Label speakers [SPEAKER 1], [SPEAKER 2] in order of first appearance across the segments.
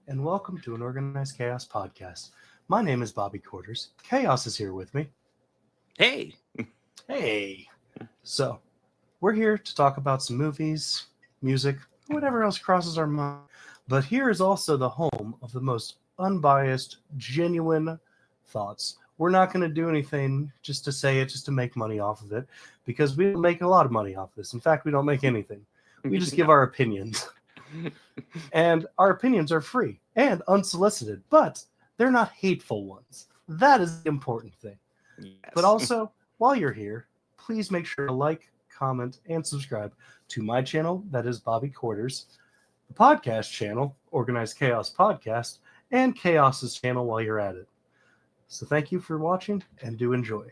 [SPEAKER 1] and welcome to an Organized Chaos podcast. My name is Bobby Quarters. Chaos is here with me.
[SPEAKER 2] Hey.
[SPEAKER 1] Hey. So, we're here to talk about some movies, music, whatever else crosses our mind. But here is also the home of the most unbiased, genuine thoughts. We're not going to do anything just to say it, just to make money off of it, because we don't make a lot of money off this. In fact, we don't make anything. We just give our opinions. And our opinions are free and unsolicited, but they're not hateful ones. That is the important thing.
[SPEAKER 2] Yes.
[SPEAKER 1] But also, while you're here, please make sure to like, comment, and subscribe to my channel, that is Bobby Quarters, the podcast channel, Organized Chaos Podcast, and Chaos's channel while you're at it. So thank you for watching, and do enjoy.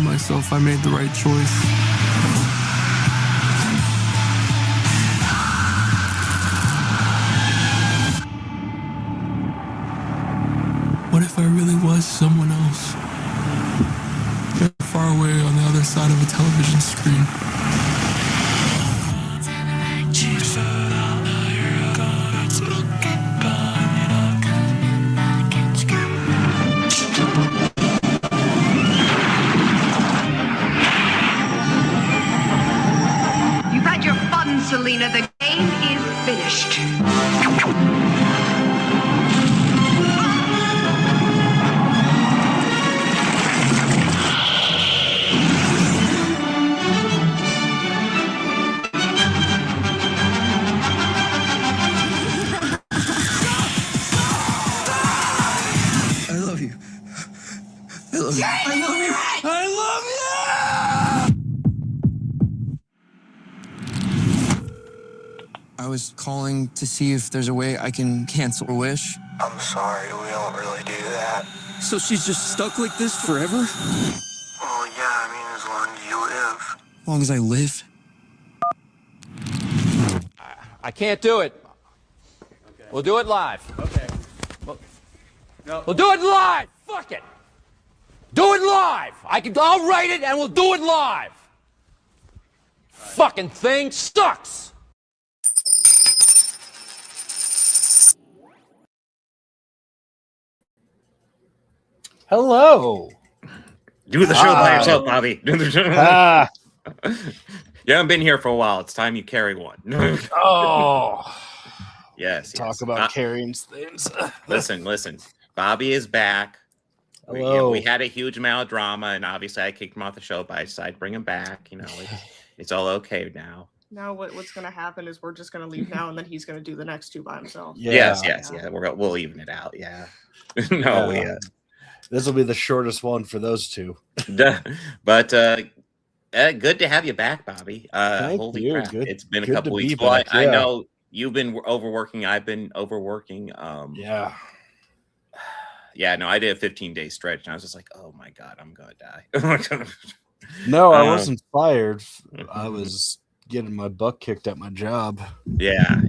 [SPEAKER 3] Myself I made the right choice. What if I really was someone else? Far away on the other side of a television screen.
[SPEAKER 4] Selena, the game is finished.
[SPEAKER 3] I love you. I love you. I love you. I love you. I was calling to see if there's a way I can cancel a wish.
[SPEAKER 5] I'm sorry, we don't really do that.
[SPEAKER 3] So she's just stuck like this forever?
[SPEAKER 5] Well, yeah, I mean, as long as you live.
[SPEAKER 3] As long as I live?
[SPEAKER 6] I can't do it. Okay. We'll do it live.
[SPEAKER 7] Okay. No.
[SPEAKER 6] We'll do it live. Fuck it. Do it live. I'll write it and we'll do it live. Fucking thing sucks.
[SPEAKER 1] Hello.
[SPEAKER 2] Do the show by yourself, Bobby. Do the show. You haven't been here for a while. It's time you carry one.
[SPEAKER 1] Oh.
[SPEAKER 2] Yes.
[SPEAKER 1] Talk about carrying things.
[SPEAKER 2] Listen. Bobby is back. We had a huge amount of drama, and obviously I kicked him off the show, but I decided to bring him back. You know, it's all okay now.
[SPEAKER 7] Now what's going to happen is we're just going to leave now, and then he's going to do the next two by himself.
[SPEAKER 2] Yeah. Yes. We'll even it out. Yeah.
[SPEAKER 1] This will be the shortest one for those two.
[SPEAKER 2] But good to have you back, Bobby.
[SPEAKER 1] Holy
[SPEAKER 2] crap.
[SPEAKER 1] Good,
[SPEAKER 2] it's been a couple weeks.
[SPEAKER 1] Back,
[SPEAKER 2] I know you've been overworking. I've been overworking. Yeah, no, I did a 15-day stretch, and I was just like, oh, my God, I'm going to die.
[SPEAKER 1] No, I wasn't fired. I was getting my butt kicked at my job.
[SPEAKER 2] Yeah.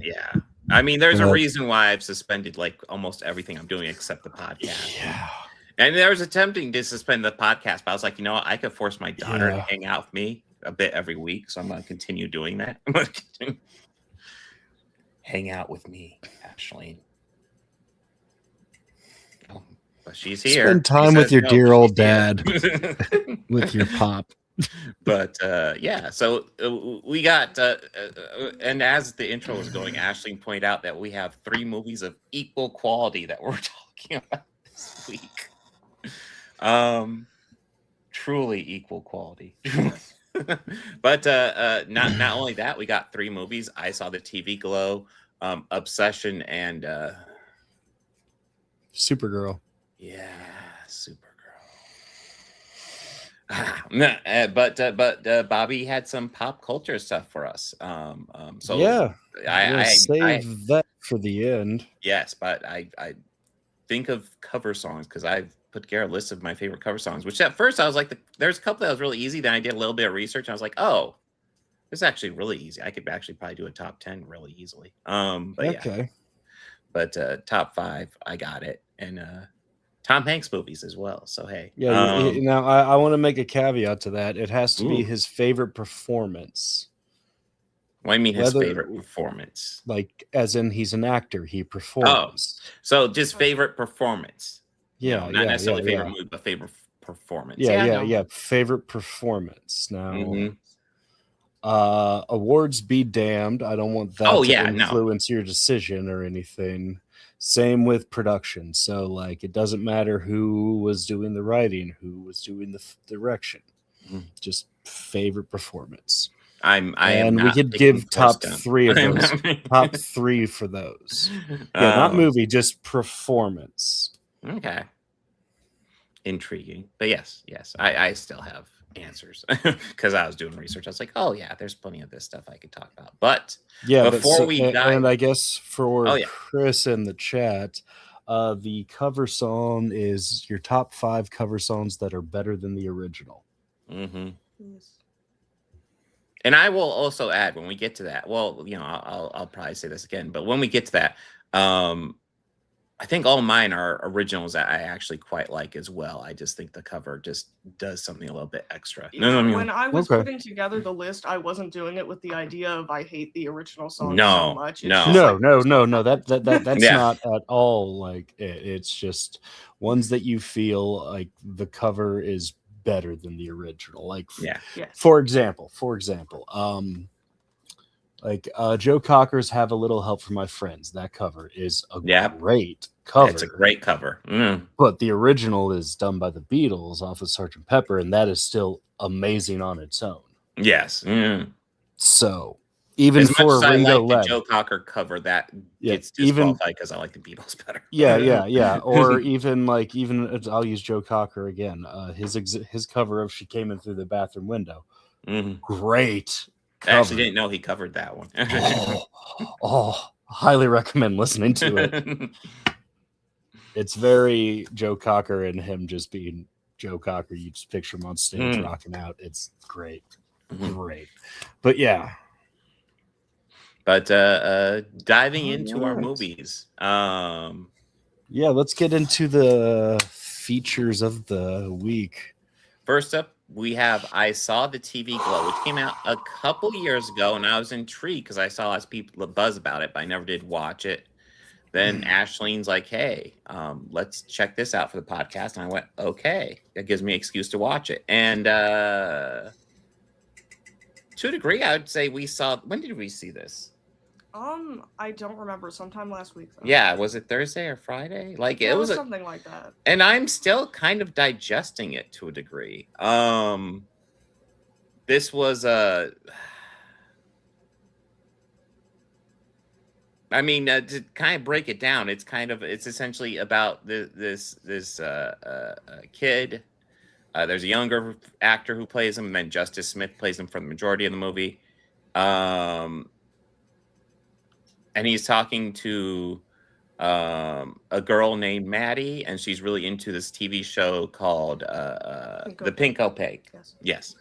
[SPEAKER 2] I mean, there's a reason why I've suspended, like, almost everything I'm doing except the podcast.
[SPEAKER 1] Yeah.
[SPEAKER 2] And there was attempting to suspend the podcast, but I was like, you know what? I could force my daughter to hang out with me a bit every week, so I'm going to continue doing that. I'm going to continue. Hang out with me, Ashlene. but she's here.
[SPEAKER 8] Spend time
[SPEAKER 2] She
[SPEAKER 8] with
[SPEAKER 2] says
[SPEAKER 8] your
[SPEAKER 2] no,
[SPEAKER 8] dear
[SPEAKER 2] but
[SPEAKER 8] old
[SPEAKER 2] she's here.
[SPEAKER 8] dad. With your pop.
[SPEAKER 2] But yeah, so we got, and as the intro was going, Ashlene pointed out that we have 3 movies of equal quality that we're talking about this week. Truly equal quality. But not only that, we got 3 movies. I saw the TV Glow, Obsession, and
[SPEAKER 8] Supergirl.
[SPEAKER 2] yeah, Supergirl. But Bobby had some pop culture stuff for us. So
[SPEAKER 8] Yeah.
[SPEAKER 2] I
[SPEAKER 8] save that for the end.
[SPEAKER 2] yes, but I think of cover songs because I've put together a list of my favorite cover songs. Which at first I was like, there's a couple that was really easy. Then I did a little bit of research. And I was like, oh, this is actually really easy. I could actually probably do a top 10 really easily. But
[SPEAKER 8] Okay.
[SPEAKER 2] yeah. But top 5, I got it, and Tom Hanks movies as well. So hey,
[SPEAKER 8] Yeah. Now I want to make a caveat to that. It has to be his favorite performance.
[SPEAKER 2] What do you mean his
[SPEAKER 8] Whether-
[SPEAKER 2] favorite performance?
[SPEAKER 8] Like, as in he's an actor, he performs.
[SPEAKER 2] So just favorite performance.
[SPEAKER 8] Yeah,
[SPEAKER 2] not necessarily favorite
[SPEAKER 8] yeah.
[SPEAKER 2] movie, but favorite performance.
[SPEAKER 8] Yeah. Favorite performance. Now,
[SPEAKER 2] Mhm.
[SPEAKER 8] Awards be damned. I don't want that
[SPEAKER 2] Oh,
[SPEAKER 8] to
[SPEAKER 2] yeah, no.
[SPEAKER 8] influence your decision or anything. Same with production. So, like, it doesn't matter who was doing the writing, who was doing the direction.
[SPEAKER 2] Mhm.
[SPEAKER 8] Just favorite performance.
[SPEAKER 2] And
[SPEAKER 8] we could give top 3 of those. Top 3 for those. Yeah, not movie, just performance.
[SPEAKER 2] Okay. Intriguing. But yes, I still have answers because I was doing research. I was like, oh yeah, there's plenty of this stuff I could talk about. But
[SPEAKER 8] Yeah,
[SPEAKER 2] before we dive,
[SPEAKER 8] and I guess for
[SPEAKER 2] Oh, yeah.
[SPEAKER 8] Chris in the chat, the cover song is your top 5 cover songs that are better than the original.
[SPEAKER 2] mm-hmm.
[SPEAKER 7] Yes.
[SPEAKER 2] And I will also add when we get to that. Well, I'll probably say this again, but when we get to that, I think all mine are originals that I actually quite like as well. I just think the cover just does something a little bit extra.
[SPEAKER 7] When I was
[SPEAKER 8] Okay.
[SPEAKER 7] putting together the list, I wasn't doing it with the idea of I hate the original song
[SPEAKER 2] No,
[SPEAKER 7] so much. It's
[SPEAKER 2] no.
[SPEAKER 7] just like,
[SPEAKER 8] No. That's
[SPEAKER 2] Yeah.
[SPEAKER 8] not at all like it. It's just ones that you feel like the cover is better than the original. Like,
[SPEAKER 2] Yeah.
[SPEAKER 7] yes.
[SPEAKER 8] for example, Joe Cocker's "Have a Little Help from My Friends." That cover is a
[SPEAKER 2] Yep.
[SPEAKER 8] great cover.
[SPEAKER 2] It's a great cover.
[SPEAKER 8] But the original is done by the Beatles off of Sgt. Pepper, and that is still amazing on its own.
[SPEAKER 2] Yes.
[SPEAKER 8] So even
[SPEAKER 2] As much
[SPEAKER 8] for
[SPEAKER 2] as I
[SPEAKER 8] Ringo
[SPEAKER 2] like the
[SPEAKER 8] Lam,
[SPEAKER 2] Joe Cocker cover, that
[SPEAKER 8] Yeah,
[SPEAKER 2] gets
[SPEAKER 8] even-
[SPEAKER 2] disqualified because I like the Beatles better.
[SPEAKER 8] yeah, or even I'll use Joe Cocker again. His cover of "She Came In Through the Bathroom Window,"
[SPEAKER 2] Mhm.
[SPEAKER 8] great.
[SPEAKER 2] I actually
[SPEAKER 8] cover.
[SPEAKER 2] didn't know he covered that one.
[SPEAKER 8] Highly recommend listening to it. It's very Joe Cocker and him just being Joe Cocker. You just picture him on stage rocking out. It's great. Great. But yeah.
[SPEAKER 2] But diving into our
[SPEAKER 8] Alright.
[SPEAKER 2] movies.
[SPEAKER 8] Yeah, let's get into the features of the week.
[SPEAKER 2] First up, we have I Saw the TV Glow, which came out a couple years ago, and I was intrigued because I saw lots of people buzz about it, but I never did watch it. Then Ashlene's like, hey, let's check this out for the podcast. And I went, okay. That gives me an excuse to watch it. And to a degree, I would say we saw, when did we see this?
[SPEAKER 7] I don't remember. Sometime last week. Though.
[SPEAKER 2] Yeah, was it Thursday or Friday? Like
[SPEAKER 7] Yeah,
[SPEAKER 2] it was
[SPEAKER 7] something like that.
[SPEAKER 2] and I'm still kind of digesting it to a degree. This was I mean, to kind of break it down, it's essentially about this kid. There's a younger actor who plays him, and then Justice Smith plays him for the majority of the movie. And he's talking to a girl named Maddie, and she's really into this TV show called The Pink Opaque. Yes.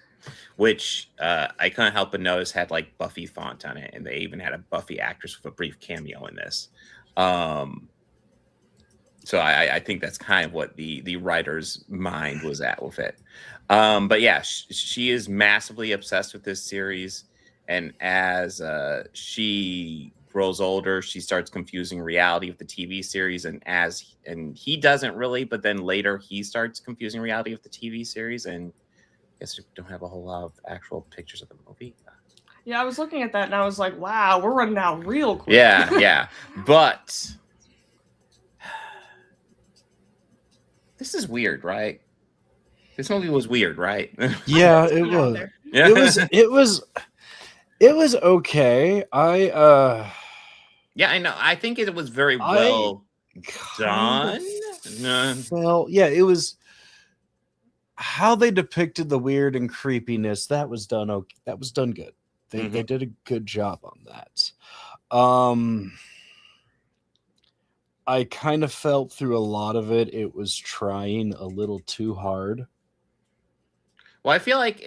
[SPEAKER 2] Which I couldn't help but notice had like Buffy font on it, and they even had a Buffy actress with a brief cameo in this. So I think that's kind of what the writer's mind was at with it. But yeah, she is massively obsessed with this series, and as she grows older, she starts confusing reality with the TV series, and he doesn't really, but then later he starts confusing reality with the TV series, and I guess we don't have a whole lot of actual pictures of the movie.
[SPEAKER 7] Yeah, I was looking at that and I was like, wow, we're running out real quick.
[SPEAKER 2] Yeah. But this is weird, right? This movie was weird, right?
[SPEAKER 8] Yeah, it
[SPEAKER 7] Yeah,
[SPEAKER 8] was.
[SPEAKER 7] there.
[SPEAKER 2] Yeah.
[SPEAKER 8] It was okay.
[SPEAKER 2] Yeah, I know. I think it was very
[SPEAKER 8] I
[SPEAKER 2] well
[SPEAKER 8] kind
[SPEAKER 2] done.
[SPEAKER 8] of
[SPEAKER 2] No.
[SPEAKER 8] Well, yeah, it was how they depicted the weird and creepiness. That was done okay. That was done good. They did a good job on that. I kind of felt through a lot of it was trying a little too hard.
[SPEAKER 2] Well, I feel like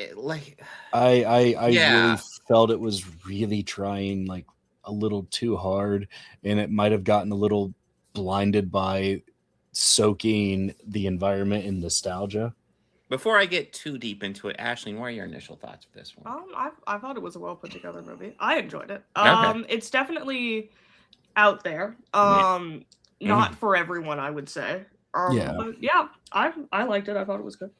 [SPEAKER 8] I
[SPEAKER 2] Yeah.
[SPEAKER 8] really felt it was really trying like a little too hard, and it might have gotten a little blinded by soaking the environment in nostalgia.
[SPEAKER 2] before I get too deep into it, Ashlene, what are your initial thoughts of this one?
[SPEAKER 7] I thought it was a well put together movie. I enjoyed it.
[SPEAKER 2] Okay.
[SPEAKER 7] It's definitely out there. Not for everyone, I would say.
[SPEAKER 8] Yeah.
[SPEAKER 7] But yeah, I liked it. I thought it was good.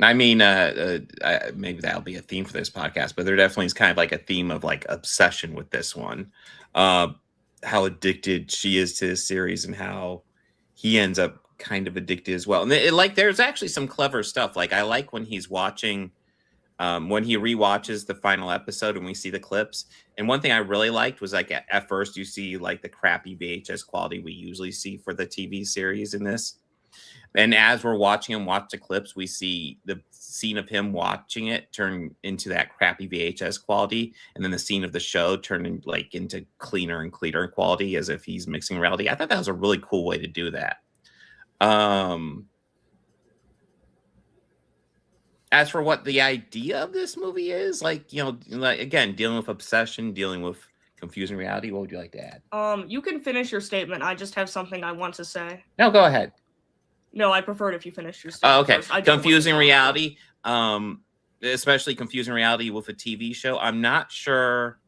[SPEAKER 2] I mean, maybe that'll be a theme for this podcast, but there definitely is kind of like a theme of like obsession with this one. How addicted she is to this series and how he ends up kind of addicted as well. And there's actually some clever stuff. Like I like when he's watching, when he rewatches the final episode and we see the clips. And one thing I really liked was like at first you see like the crappy VHS quality we usually see for the TV series in this. And as we're watching him watch the clips, we see the scene of him watching it turn into that crappy VHS quality, and then the scene of the show turn into cleaner and cleaner quality, as if he's mixing reality. I thought that was a really cool way to do that. As for what the idea of this movie is, again, dealing with obsession, dealing with confusing reality, what would you like to add?
[SPEAKER 7] You can finish your statement. I just have something I want to say.
[SPEAKER 2] No, go ahead.
[SPEAKER 7] No, I prefer it if you finish your statement.
[SPEAKER 2] Oh, okay.
[SPEAKER 7] First. I don't want
[SPEAKER 2] Confusing
[SPEAKER 7] to-
[SPEAKER 2] reality, especially confusing reality with a TV show. I'm not sure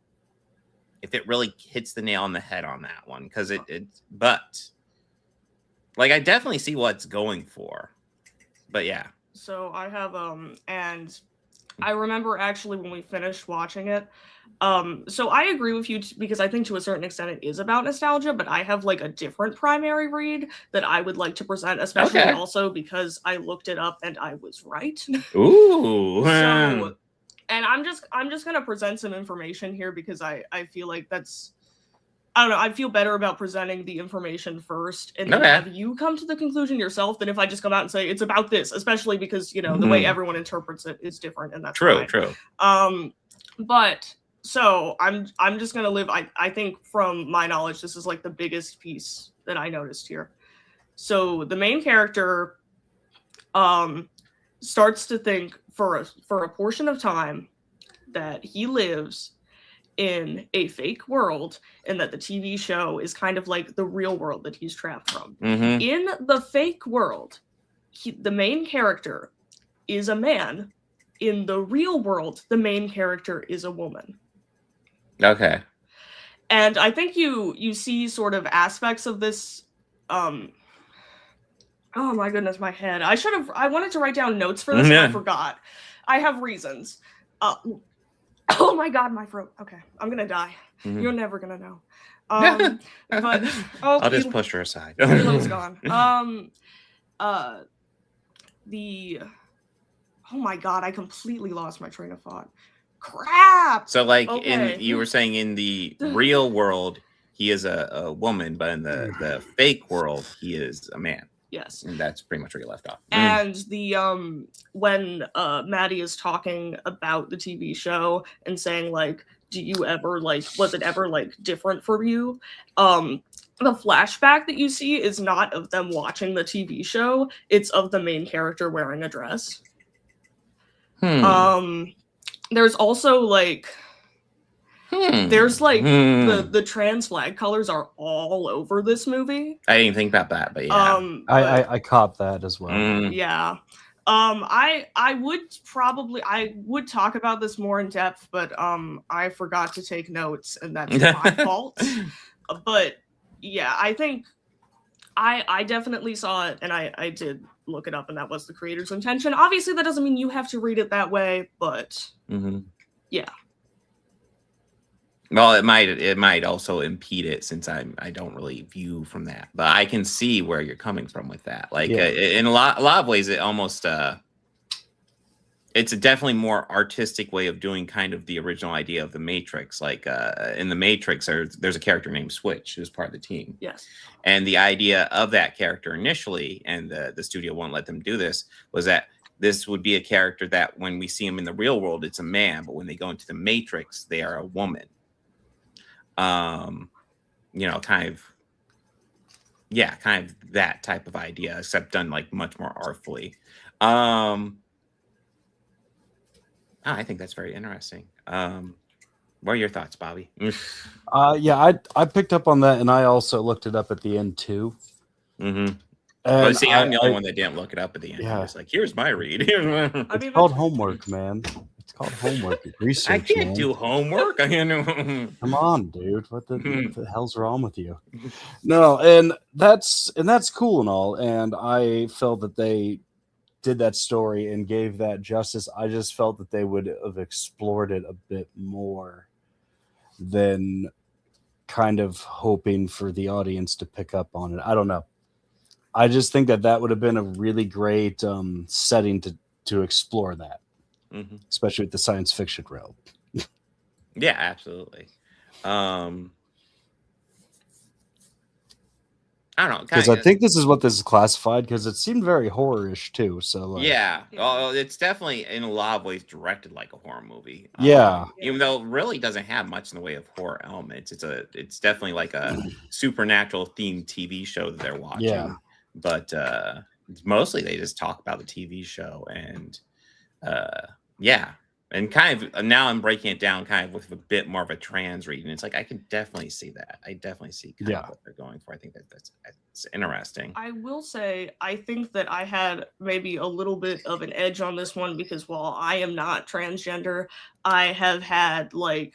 [SPEAKER 2] if it really hits the nail on the head on that one, because but like I definitely see what it's going for. But yeah.
[SPEAKER 7] So I have and I remember actually when we finished watching it. So I agree with you because I think to a certain extent it is about nostalgia, but I have like a different primary read that I would like to present, especially also because I looked it up and I was right.
[SPEAKER 2] Ooh.
[SPEAKER 7] So, and I'm just gonna present some information here because I feel like that's, I don't know, I feel better about presenting the information first and then have you come to the conclusion yourself than if I just come out and say it's about this, especially because the way everyone interprets it is different, and that's
[SPEAKER 2] true.
[SPEAKER 7] But so I'm just gonna live. I think from my knowledge, this is like the biggest piece that I noticed here. So the main character starts to think for a portion of time that he lives in a fake world and that the TV show is kind of like the real world that he's trapped from. In the fake world, the main character is a man. In the real world, the main character is a woman.
[SPEAKER 2] Okay.
[SPEAKER 7] And I think you see sort of aspects of this. Oh my goodness, my head. I wanted to write down notes for this, but I forgot. I have reasons. Oh my god, my throat. Okay, I'm gonna die. You're never gonna know. But
[SPEAKER 2] I'll just push her aside.
[SPEAKER 7] Elo's gone. Oh my god, I completely lost my train of thought. Crap.
[SPEAKER 2] So you were saying in the real world he is a woman, but in the fake world he is a man.
[SPEAKER 7] Yes.
[SPEAKER 2] And that's pretty much where you left off.
[SPEAKER 7] And the when Maddie is talking about the TV show and saying like, do you ever was it ever different for you? The flashback that you see is not of them watching the TV show, it's of the main character wearing a dress. There's also there's the trans flag colors are all over this movie.
[SPEAKER 2] I didn't think about that, but yeah.
[SPEAKER 8] I caught that as well.
[SPEAKER 7] Yeah. I would talk about this more in depth, but I forgot to take notes, and that's my fault. But yeah, I think I definitely saw it, and I did look it up, and that was the creator's intention. Obviously, that doesn't mean you have to read it that way, but yeah.
[SPEAKER 2] Well, it might also impede it since I don't really view from that, but I can see where you're coming from with that. Like in a lot of ways, it almost it's a definitely more artistic way of doing kind of the original idea of the Matrix. Like in the Matrix, there's a character named Switch who's part of the team.
[SPEAKER 7] Yes.
[SPEAKER 2] And the idea of that character initially, and the studio won't let them do this, was that this would be a character that when we see him in the real world, it's a man, but when they go into the Matrix, they are a woman. You know, kind of that type of idea, except done like much more artfully. I think that's very interesting. What are your thoughts, Bobby?
[SPEAKER 8] Yeah, I picked up on that, and I also looked it up at the end too.
[SPEAKER 2] But see, I'm the only one that didn't look it up at the end.
[SPEAKER 8] Yeah.
[SPEAKER 2] It's like, here's my read.
[SPEAKER 8] It's called homework, man. It's called homework. Research.
[SPEAKER 2] I can't
[SPEAKER 8] man.
[SPEAKER 2] do homework.
[SPEAKER 8] Come on, dude. What the hell's wrong with you? No, and that's cool and all. And I felt that they did that story and gave that justice. I just felt that they would have explored it a bit more than kind of hoping for the audience to pick up on it. I don't know. I just think that would have been a really great setting to explore that, especially with the science fiction realm.
[SPEAKER 2] Yeah, absolutely. I don't know,
[SPEAKER 8] because I think this is what this is classified, because it seemed very horror-ish too. So like,
[SPEAKER 2] yeah, it's definitely in a lot of ways directed like a horror movie.
[SPEAKER 8] Yeah,
[SPEAKER 2] even though it really doesn't have much in the way of horror elements. It's definitely like a supernatural themed TV show that they're watching.
[SPEAKER 8] Yeah.
[SPEAKER 2] But mostly they just talk about the TV show, and yeah, and kind of now I'm breaking it down kind of with a bit more of a trans read, and it's like I can definitely see that. I definitely see kind of what they're going for. I think that's interesting.
[SPEAKER 7] I will say I think that I had maybe a little bit of an edge on this one because while I am not transgender, I have had like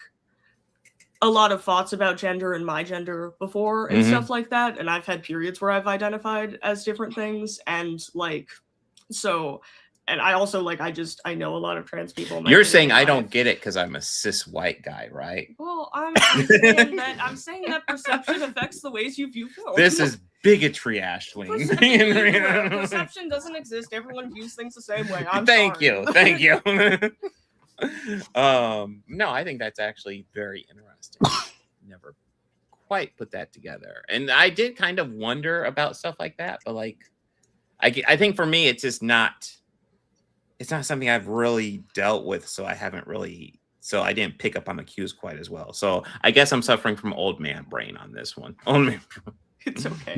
[SPEAKER 7] a lot of thoughts about gender and my gender before and stuff like that, and I've had periods where I've identified as different things, and like so. And I also like I know a lot of trans people.
[SPEAKER 2] You're saying I don't get it because I'm a cis white guy, right?
[SPEAKER 7] Well, I'm saying that perception affects the ways you view film.
[SPEAKER 2] This is bigotry, Ashlene.
[SPEAKER 7] Perception doesn't exist. Everyone views things the same way.
[SPEAKER 2] Thank you. No, I think that's actually very interesting. Never quite put that together, and I did kind of wonder about stuff like that, but like, I think for me, it's just not. It's not something I've really dealt with, so I didn't pick up on the cues quite as well. So I guess I'm suffering from old man brain on this one. Old man.
[SPEAKER 7] It's okay.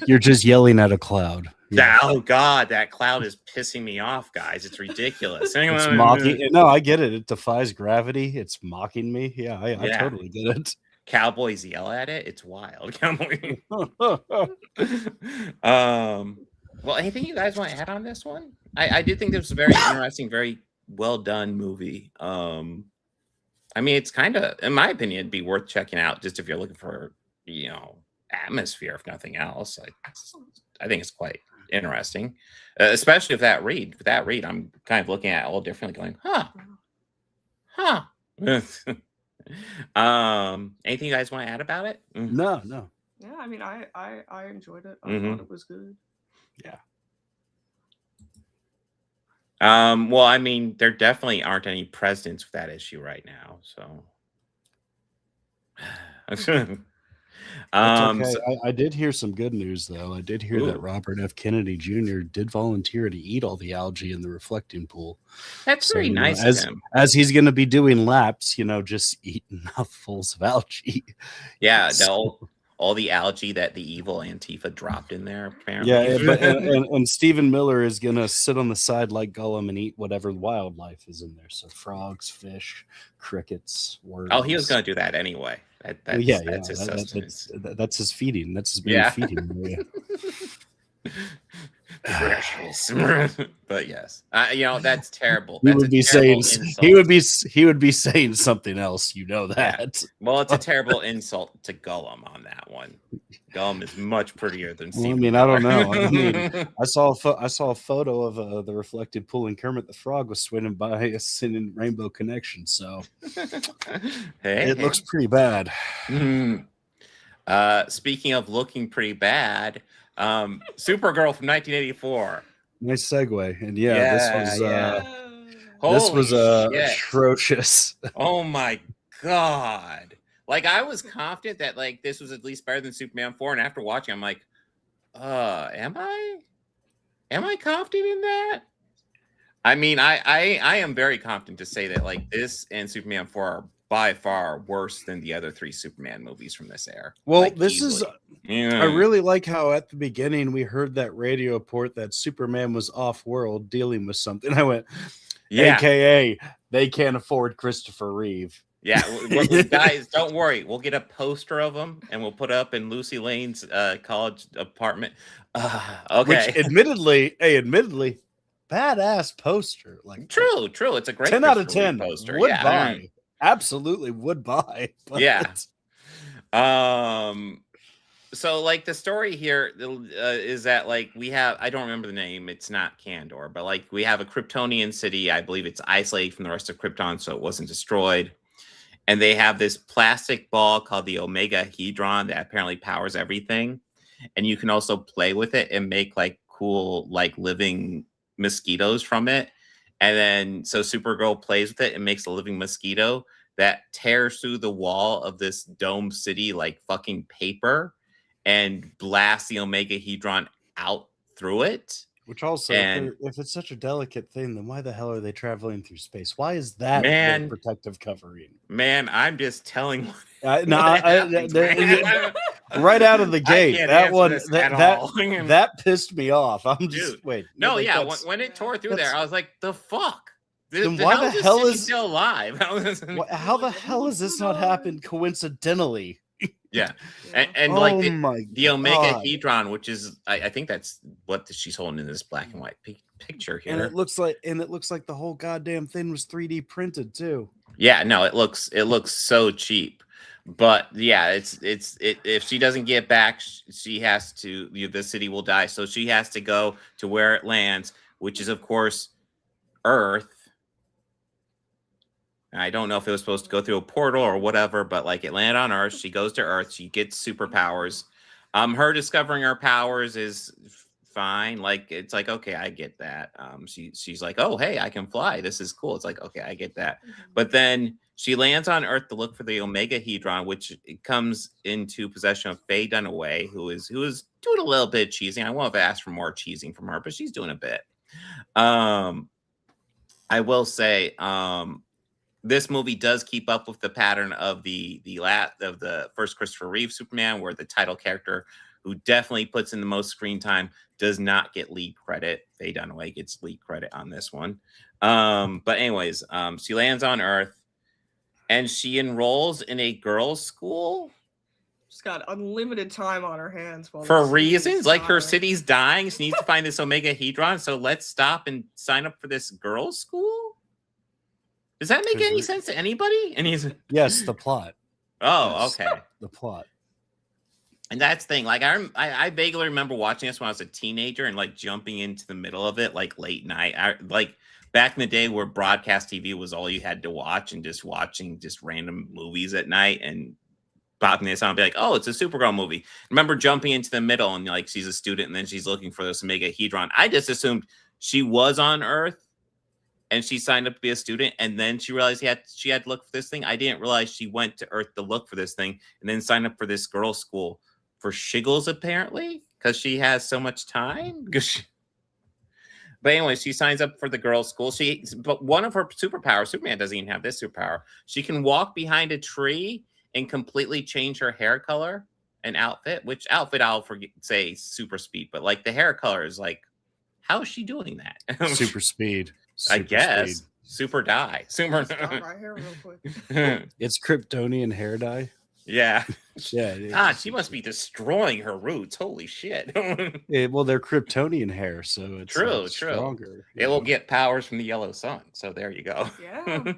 [SPEAKER 8] You're just yelling at a cloud.
[SPEAKER 2] Yeah. Oh God, that cloud is pissing me off, guys. It's ridiculous.
[SPEAKER 8] It's mocking. No, I get it. It defies gravity. It's mocking me. Yeah, I totally get it.
[SPEAKER 2] Cowboys yell at it. It's wild. Cowboy. Well, anything you guys want to add on this one? I did think this was a very interesting, very well done movie. I mean, it's kind of, in my opinion, it'd be worth checking out just if you're looking for, atmosphere, if nothing else. I think it's quite interesting, especially with that read. With that read, I'm kind of looking at it all differently, going, huh. Anything you guys want to add about it?
[SPEAKER 8] No.
[SPEAKER 7] Yeah, I mean, I enjoyed it. I thought it was good.
[SPEAKER 8] Yeah.
[SPEAKER 2] Well, I mean, there definitely aren't any precedents with that issue right now, so.
[SPEAKER 8] Okay. I did hear some good news, though. I did hear that Robert F. Kennedy Jr. did volunteer to eat all the algae in the reflecting pool.
[SPEAKER 2] That's very nice of him.
[SPEAKER 8] As he's going to be doing laps, just eating mouthfuls of algae.
[SPEAKER 2] Yeah, all the algae that the evil Antifa dropped in there, apparently.
[SPEAKER 8] Yeah, and Stephen Miller is going to sit on the side like Gollum and eat whatever wildlife is in there. So frogs, fish, crickets, worms.
[SPEAKER 2] Oh, he was going to do that anyway. That's his sustenance.
[SPEAKER 8] That's his feeding. That's his main feeding.
[SPEAKER 2] Precious. But yes, that's terrible.
[SPEAKER 8] He
[SPEAKER 2] That's
[SPEAKER 8] would be
[SPEAKER 2] a terrible
[SPEAKER 8] saying
[SPEAKER 2] insult.
[SPEAKER 8] he would be saying something else. You know that.
[SPEAKER 2] Well, it's a terrible insult to Gollum on that one. Gollum is much prettier than
[SPEAKER 8] Well, I
[SPEAKER 2] Stephen
[SPEAKER 8] mean, I don't know.
[SPEAKER 2] Miller.
[SPEAKER 8] I mean, I saw a photo of the reflected pool, and Kermit the Frog was swimming by us in Rainbow Connection. So
[SPEAKER 2] Hey,
[SPEAKER 8] it looks pretty bad.
[SPEAKER 2] Speaking of looking pretty bad, Supergirl from 1984.
[SPEAKER 8] Nice segue. And this was
[SPEAKER 2] Holy shit.
[SPEAKER 8] atrocious.
[SPEAKER 2] Oh my god. Like, I was confident that like this was at least better than Superman 4, and after watching, I'm like, am I confident in that? I mean, I am very confident to say that like this and Superman 4 are by far worse than the other 3 Superman movies from this era.
[SPEAKER 8] Well,
[SPEAKER 2] Like,
[SPEAKER 8] this
[SPEAKER 2] easily.
[SPEAKER 8] I really like how at the beginning we heard that radio report that Superman was off-world dealing with something. I went, AKA, they can't afford Christopher Reeve.
[SPEAKER 2] Yeah, guys, don't worry. We'll get a poster of them and we'll put up in Lucy Lane's college apartment. Okay.
[SPEAKER 8] Which, admittedly, badass poster. Like
[SPEAKER 2] True. It's a great
[SPEAKER 8] 10 out of 10
[SPEAKER 2] poster.
[SPEAKER 8] would buy. Absolutely would buy. But
[SPEAKER 2] Yeah. So like the story here is that like we have, I don't remember the name, it's not Kandor, but like we have a Kryptonian city. I believe it's isolated from the rest of Krypton, so it wasn't destroyed. And they have this plastic ball called the Omega Hedron that apparently powers everything. And you can also play with it and make like cool, like living mosquitoes from it. And then so Supergirl plays with it and makes a living mosquito that tears through the wall of this dome city like fucking paper and blasts the Omega Hedron out through it.
[SPEAKER 8] Which also, if it's such a delicate thing, then why the hell are they traveling through space? Why is that their protective covering?
[SPEAKER 2] Man, I'm just telling.
[SPEAKER 8] Right out of the gate, that pissed me off. I'm just
[SPEAKER 2] when it tore through there, I was like, the fuck.
[SPEAKER 8] Then why the hell is
[SPEAKER 2] still alive?
[SPEAKER 8] How the hell has this not happened coincidentally?
[SPEAKER 2] Yeah, and like the Omega Hedron, which is I think that's what she's holding in this black and white picture here.
[SPEAKER 8] And it looks like the whole goddamn thing was 3D printed too.
[SPEAKER 2] Yeah, no, it looks so cheap. But yeah, it's if she doesn't get back, she has to. The city will die, so she has to go to where it lands, which is of course Earth. I don't know if it was supposed to go through a portal or whatever, but like it landed on Earth. She goes to Earth. She gets superpowers. Her discovering her powers is fine. Like it's like, okay, I get that. She's like, oh, hey, I can fly. This is cool. It's like, okay, I get that. But then she lands on Earth to look for the Omega Hedron, which comes into possession of Faye Dunaway, who is doing a little bit of cheesing. I won't have asked for more cheesing from her, but she's doing a bit. I will say, this movie does keep up with the pattern of the first Christopher Reeve Superman, where the title character, who definitely puts in the most screen time, does not get lead credit. Faye Dunaway gets lead credit on this one. But anyways, she lands on Earth and she enrolls in a girls' school.
[SPEAKER 7] She's got unlimited time on her hands
[SPEAKER 2] for reasons like her city's dying. She needs to find this Omega Hedron, so let's stop and sign up for this girls' school. Does that make any sense to anybody? And he's
[SPEAKER 8] yes, the plot.
[SPEAKER 2] Oh, okay.
[SPEAKER 8] The plot.
[SPEAKER 2] And that's the thing. Like I vaguely remember watching this when I was a teenager and like jumping into the middle of it like late night. Like back in the day where broadcast TV was all you had to watch and just watching just random movies at night and popping this on and be like, oh, it's a Supergirl movie. Remember jumping into the middle and like she's a student and then she's looking for this Omega Hedron. I just assumed she was on Earth. And she signed up to be a student, and then she realized she had to look for this thing. I didn't realize she went to Earth to look for this thing, and then signed up for this girls' school for shiggles, apparently, because she has so much time. But anyway, she signs up for the girls' school. But one of her superpowers, Superman doesn't even have this superpower. She can walk behind a tree and completely change her hair color and outfit. Which outfit I'll say super speed, but like the hair color is like, how is she doing that?
[SPEAKER 8] Super speed.
[SPEAKER 2] I guess. Speed. Super dye. Super.
[SPEAKER 7] Right here real quick.
[SPEAKER 8] It's Kryptonian hair dye.
[SPEAKER 2] Yeah.
[SPEAKER 8] Yeah.
[SPEAKER 2] She must be destroying her roots. Holy shit.
[SPEAKER 8] Well, they're Kryptonian hair, so it's
[SPEAKER 2] True.
[SPEAKER 8] stronger.
[SPEAKER 2] It will get powers from the yellow sun. So there you go.
[SPEAKER 7] Yeah.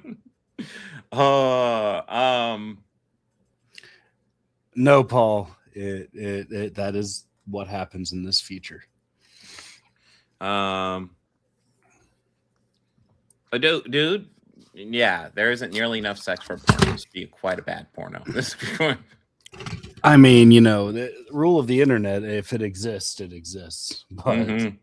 [SPEAKER 8] No, Paul. That is what happens in this future.
[SPEAKER 2] Dude, yeah, there isn't nearly enough sex for porno to be quite a bad porno.
[SPEAKER 8] I mean, the rule of the internet: if it exists, it exists. But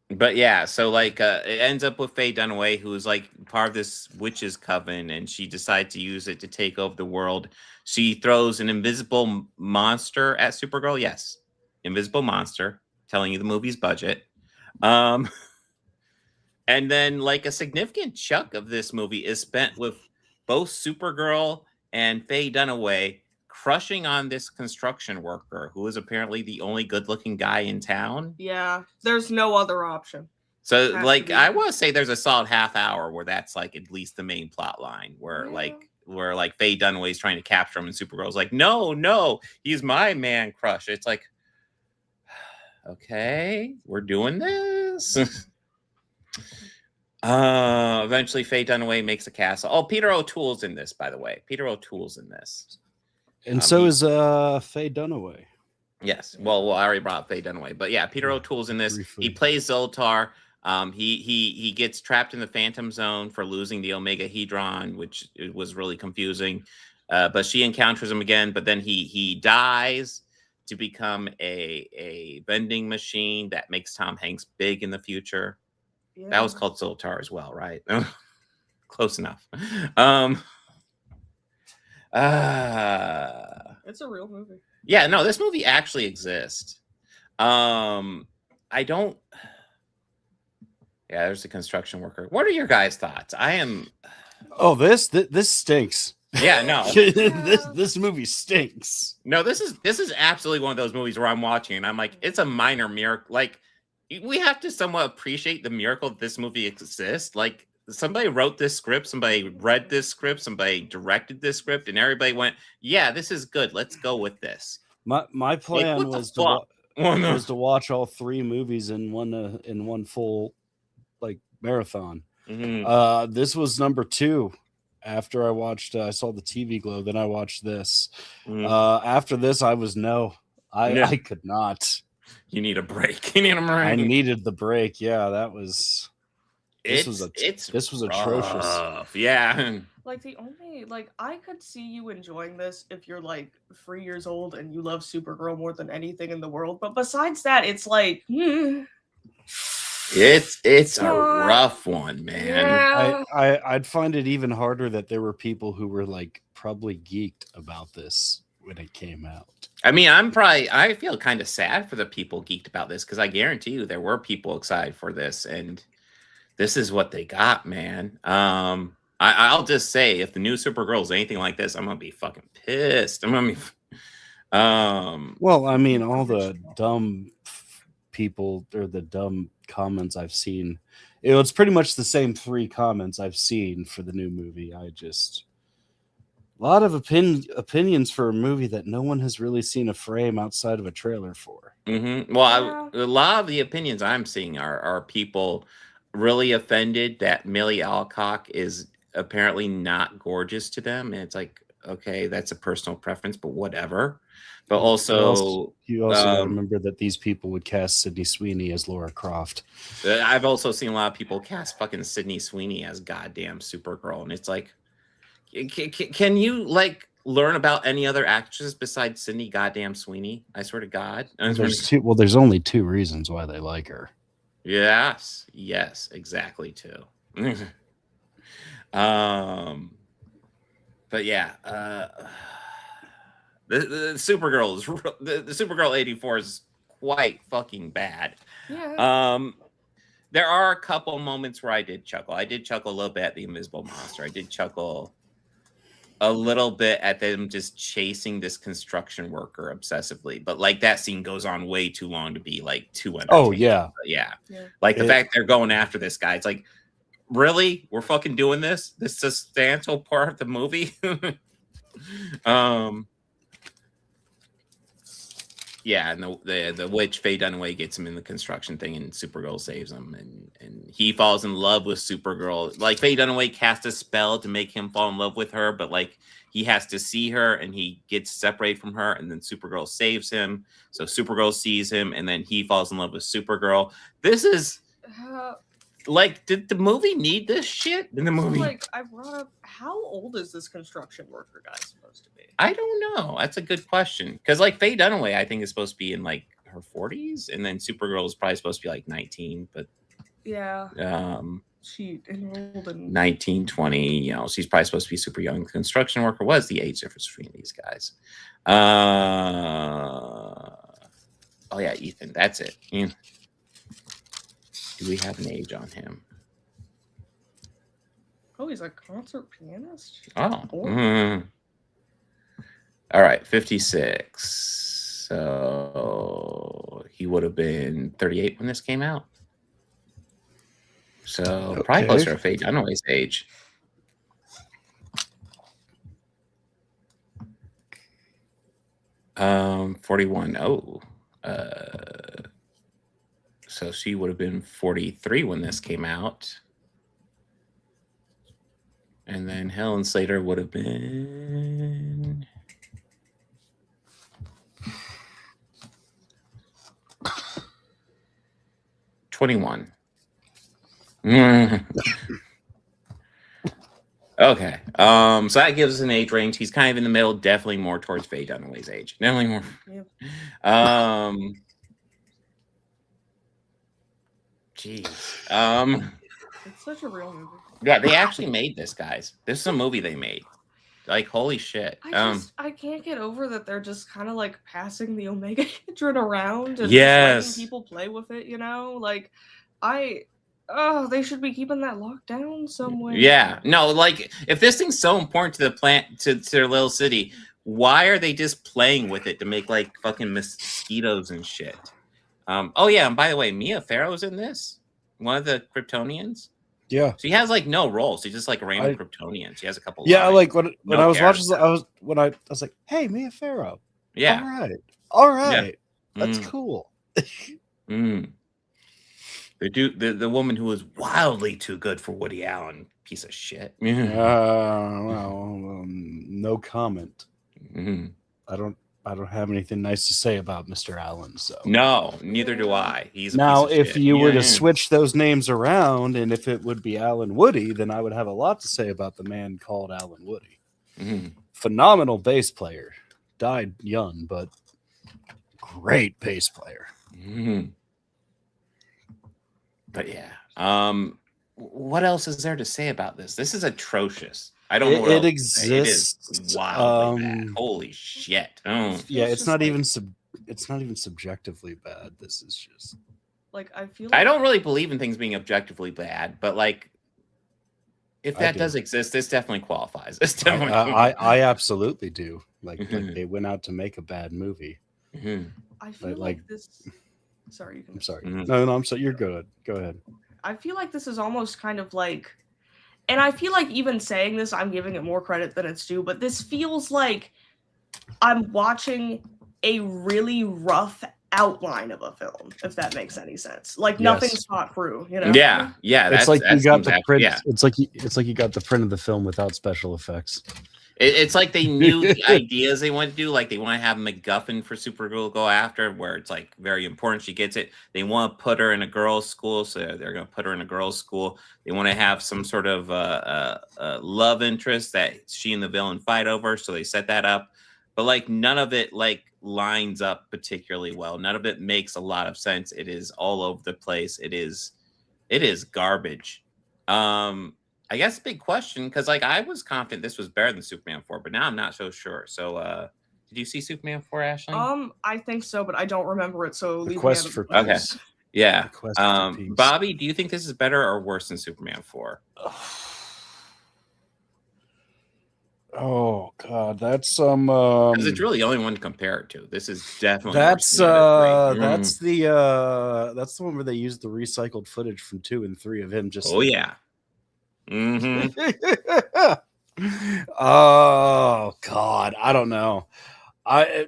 [SPEAKER 2] But yeah, so like it ends up with Faye Dunaway, who is like part of this witches coven, and she decides to use it to take over the world. She throws an invisible monster at Supergirl. Yes, invisible monster, telling you the movie's budget. And then like a significant chunk of this movie is spent with both Supergirl and Faye Dunaway crushing on this construction worker who is apparently the only good-looking guy in town.
[SPEAKER 7] Yeah, there's no other option.
[SPEAKER 2] So like I want to say there's a solid half hour where that's like at least the main plot line where like Faye Dunaway's trying to capture him and Supergirl's like, no, he's my man crush. It's like, okay, we're doing this. Eventually Faye Dunaway makes a castle. Oh, Peter O'Toole's in this, by the way. Peter O'Toole's in this.
[SPEAKER 8] And so is Faye Dunaway.
[SPEAKER 2] Yes. Well, I already brought up Faye Dunaway, but yeah, Peter O'Toole's in this.
[SPEAKER 8] Briefly.
[SPEAKER 2] He plays Zoltar. He gets trapped in the Phantom Zone for losing the Omega Hedron, which was really confusing. But she encounters him again, but then he dies to become a vending machine that makes Tom Hanks big in the future. Yeah. That was called Zoltar as well, right? Close enough.
[SPEAKER 7] It's a real movie.
[SPEAKER 2] Yeah, no, this movie actually exists. I don't. Yeah, there's a construction worker. What are your guys' thoughts? I am.
[SPEAKER 8] Oh, this stinks.
[SPEAKER 2] Yeah, no.
[SPEAKER 8] this movie stinks.
[SPEAKER 2] No, this is absolutely one of those movies where I'm watching and I'm like, it's a minor miracle. Like, we have to somewhat appreciate the miracle that this movie exists. Like, somebody wrote this script, somebody read this script, somebody directed this script, and everybody went, "Yeah, this is good. Let's go with this."
[SPEAKER 8] My plan was to watch all three movies in one full like marathon.
[SPEAKER 2] Mm-hmm.
[SPEAKER 8] This was number 2. After I saw the TV Glow, then I watched this.
[SPEAKER 2] Mm-hmm.
[SPEAKER 8] After this, I could not.
[SPEAKER 2] You need a break. You need a break.
[SPEAKER 8] I needed the break. Yeah, that was. This was atrocious.
[SPEAKER 2] Yeah.
[SPEAKER 7] Like I could see you enjoying this if you're like 3 years old and you love Supergirl more than anything in the world. But besides that, it's like
[SPEAKER 2] it's a rough one, man.
[SPEAKER 7] Yeah.
[SPEAKER 8] I'd find it even harder that there were people who were like probably geeked about this when it came out.
[SPEAKER 2] I mean, I feel kind of sad for the people geeked about this because I guarantee you there were people excited for this, and this is what they got, man. I'll just say, if the new Supergirl is anything like this, I'm gonna be fucking pissed. I'm gonna be.
[SPEAKER 8] Well, I mean, all the dumb people or the dumb comments I've seen, it's pretty much the same 3 comments I've seen for the new movie. A lot of opinions for a movie that no one has really seen a frame outside of a trailer for.
[SPEAKER 2] Mm-hmm. Well, a lot of the opinions I'm seeing are people really offended that Millie Alcock is apparently not gorgeous to them, and it's like, okay, that's a personal preference, but whatever. But also
[SPEAKER 8] you also remember that these people would cast Sydney Sweeney as Laura Croft.
[SPEAKER 2] I've also seen a lot of people cast fucking Sydney Sweeney as goddamn Supergirl, and it's like, can you like learn about any other actress besides Sydney goddamn Sweeney? I swear to God.
[SPEAKER 8] There's only 2 reasons why they like her.
[SPEAKER 2] Yes, exactly 2. But yeah, the Supergirl is the Supergirl 84 is quite fucking bad.
[SPEAKER 7] Yeah.
[SPEAKER 2] There are a couple moments where I did chuckle. I did chuckle a little bit at the Invisible Monster. I did chuckle a little bit at them just chasing this construction worker obsessively, but like that scene goes on way too long to be like too entertaining.
[SPEAKER 8] Oh yeah.
[SPEAKER 2] Like the fact they're going after this guy, it's like, really, we're fucking doing this substantial part of the movie. Yeah, and the witch Faye Dunaway gets him in the construction thing, and Supergirl saves him, and he falls in love with Supergirl. Like Faye Dunaway cast a spell to make him fall in love with her, but like he has to see her, and he gets separated from her, and then Supergirl saves him. So Supergirl sees him, and then he falls in love with Supergirl. This is like, did the movie need this shit? In the movie,
[SPEAKER 7] like I brought up, how old is this construction worker guy supposed to be?
[SPEAKER 2] I don't know. That's a good question. Because like Faye Dunaway, I think is supposed to be in like her 40s, and then Supergirl is probably supposed to be like 19. But
[SPEAKER 7] yeah, she enrolled in
[SPEAKER 2] 19, 20. You know, she's probably supposed to be super young. The construction worker was the age difference between these guys. Oh yeah, Ethan. That's it. Do we have an age on him?
[SPEAKER 7] Oh, he's a concert pianist.
[SPEAKER 2] Oh. All right, 56. So he would have been 38 when this came out. So probably closer to Faye Dunaway's age. Um, 41. Oh. So she would have been 43 when this came out. And then Helen Slater would have been 21. Okay. So that gives us an age range. He's kind of in the middle, definitely more towards Faye Dunaway's age. Definitely more.
[SPEAKER 7] Yep.
[SPEAKER 2] Jeez.
[SPEAKER 7] It's such a real movie.
[SPEAKER 2] Yeah, they actually made this, guys. This is a movie they made. Like, holy shit.
[SPEAKER 7] I can't get over that they're just kind of like passing the Omega Hedron around and
[SPEAKER 2] Yes.
[SPEAKER 7] just letting people play with it, you know? Like, they should be keeping that locked down somewhere.
[SPEAKER 2] Yeah. No, like, if this thing's so important to the plant, to their little city, why are they just playing with it to make, like, fucking mosquitoes and shit? Oh, yeah, and by the way, Mia Farrow's in this. One of the Kryptonians.
[SPEAKER 8] Yeah.
[SPEAKER 2] She has, like, no role. She's just, like, a random Kryptonian. She has a couple
[SPEAKER 8] Yeah,
[SPEAKER 2] lines.
[SPEAKER 8] like, when
[SPEAKER 2] No
[SPEAKER 8] I was
[SPEAKER 2] character.
[SPEAKER 8] watching, I was like, hey, Mia Farrow.
[SPEAKER 2] Yeah.
[SPEAKER 8] All right. That's cool.
[SPEAKER 2] Mm. The woman who was wildly too good for Woody Allen, piece of shit.
[SPEAKER 8] No comment.
[SPEAKER 2] Mm-hmm.
[SPEAKER 8] I don't have anything nice to say about Mr. Allen. So
[SPEAKER 2] No, neither do I. He's a
[SPEAKER 8] now,
[SPEAKER 2] piece of
[SPEAKER 8] if
[SPEAKER 2] shit.
[SPEAKER 8] you were to switch those names around, and if it would be Alan Woody, then I would have a lot to say about the man called Alan Woody.
[SPEAKER 2] Mm-hmm.
[SPEAKER 8] Phenomenal bass player, died young, but great bass player.
[SPEAKER 2] Mm-hmm. But yeah, what else is there to say about this? This is atrocious. I don't know what
[SPEAKER 8] It
[SPEAKER 2] else to say.
[SPEAKER 8] exists.
[SPEAKER 2] It is wildly bad. Holy shit!
[SPEAKER 8] Yeah, it's not
[SPEAKER 7] like,
[SPEAKER 8] even subjectively bad. This is just
[SPEAKER 7] like I feel. Like
[SPEAKER 2] I don't really believe in things being objectively bad, but like, if that does exist, this definitely qualifies. This definitely.
[SPEAKER 8] I absolutely do. Like they went out to make a bad movie.
[SPEAKER 2] Mm-hmm.
[SPEAKER 7] I feel like this. Sorry, you can.
[SPEAKER 8] I'm sorry.
[SPEAKER 2] Mm-hmm.
[SPEAKER 8] No, I'm sorry. You're good. Go ahead.
[SPEAKER 7] I feel like this is almost kind of like, and I feel like even saying this, I'm giving it more credit than it's due, but this feels like I'm watching a really rough outline of a film, if that makes any sense. Like nothing's thought through, you know?
[SPEAKER 2] Yeah.
[SPEAKER 8] It's like you got the print. Yeah. It's like you got the print of the film without special effects.
[SPEAKER 2] It's like they knew the ideas they want to do. Like they want to have MacGuffin for Supergirl to go after, where it's like very important she gets it. They want to put her in a girls' school, so they're going to put her in a girls' school. They want to have some sort of love interest that she and the villain fight over, so they set that up. But like none of it like lines up particularly well. None of it makes a lot of sense. It is all over the place. It is garbage. I guess big question, because like I was confident this was better than Superman 4, but now I'm not so sure. So did you see Superman 4, Ashley?
[SPEAKER 7] I think so, but I don't remember it. So
[SPEAKER 8] The Quest for Peace.
[SPEAKER 2] Okay. Yeah.
[SPEAKER 8] The Quest for Peace.
[SPEAKER 2] Bobby, do you think this is better or worse than Superman 4?
[SPEAKER 8] Oh God, that's
[SPEAKER 2] because it's really the only one to compare it to. This is definitely
[SPEAKER 8] that's
[SPEAKER 2] the
[SPEAKER 8] one where they used the recycled footage from 2 and 3 of him just.
[SPEAKER 2] Oh yeah. Mm-hmm.
[SPEAKER 8] Oh God, I don't know.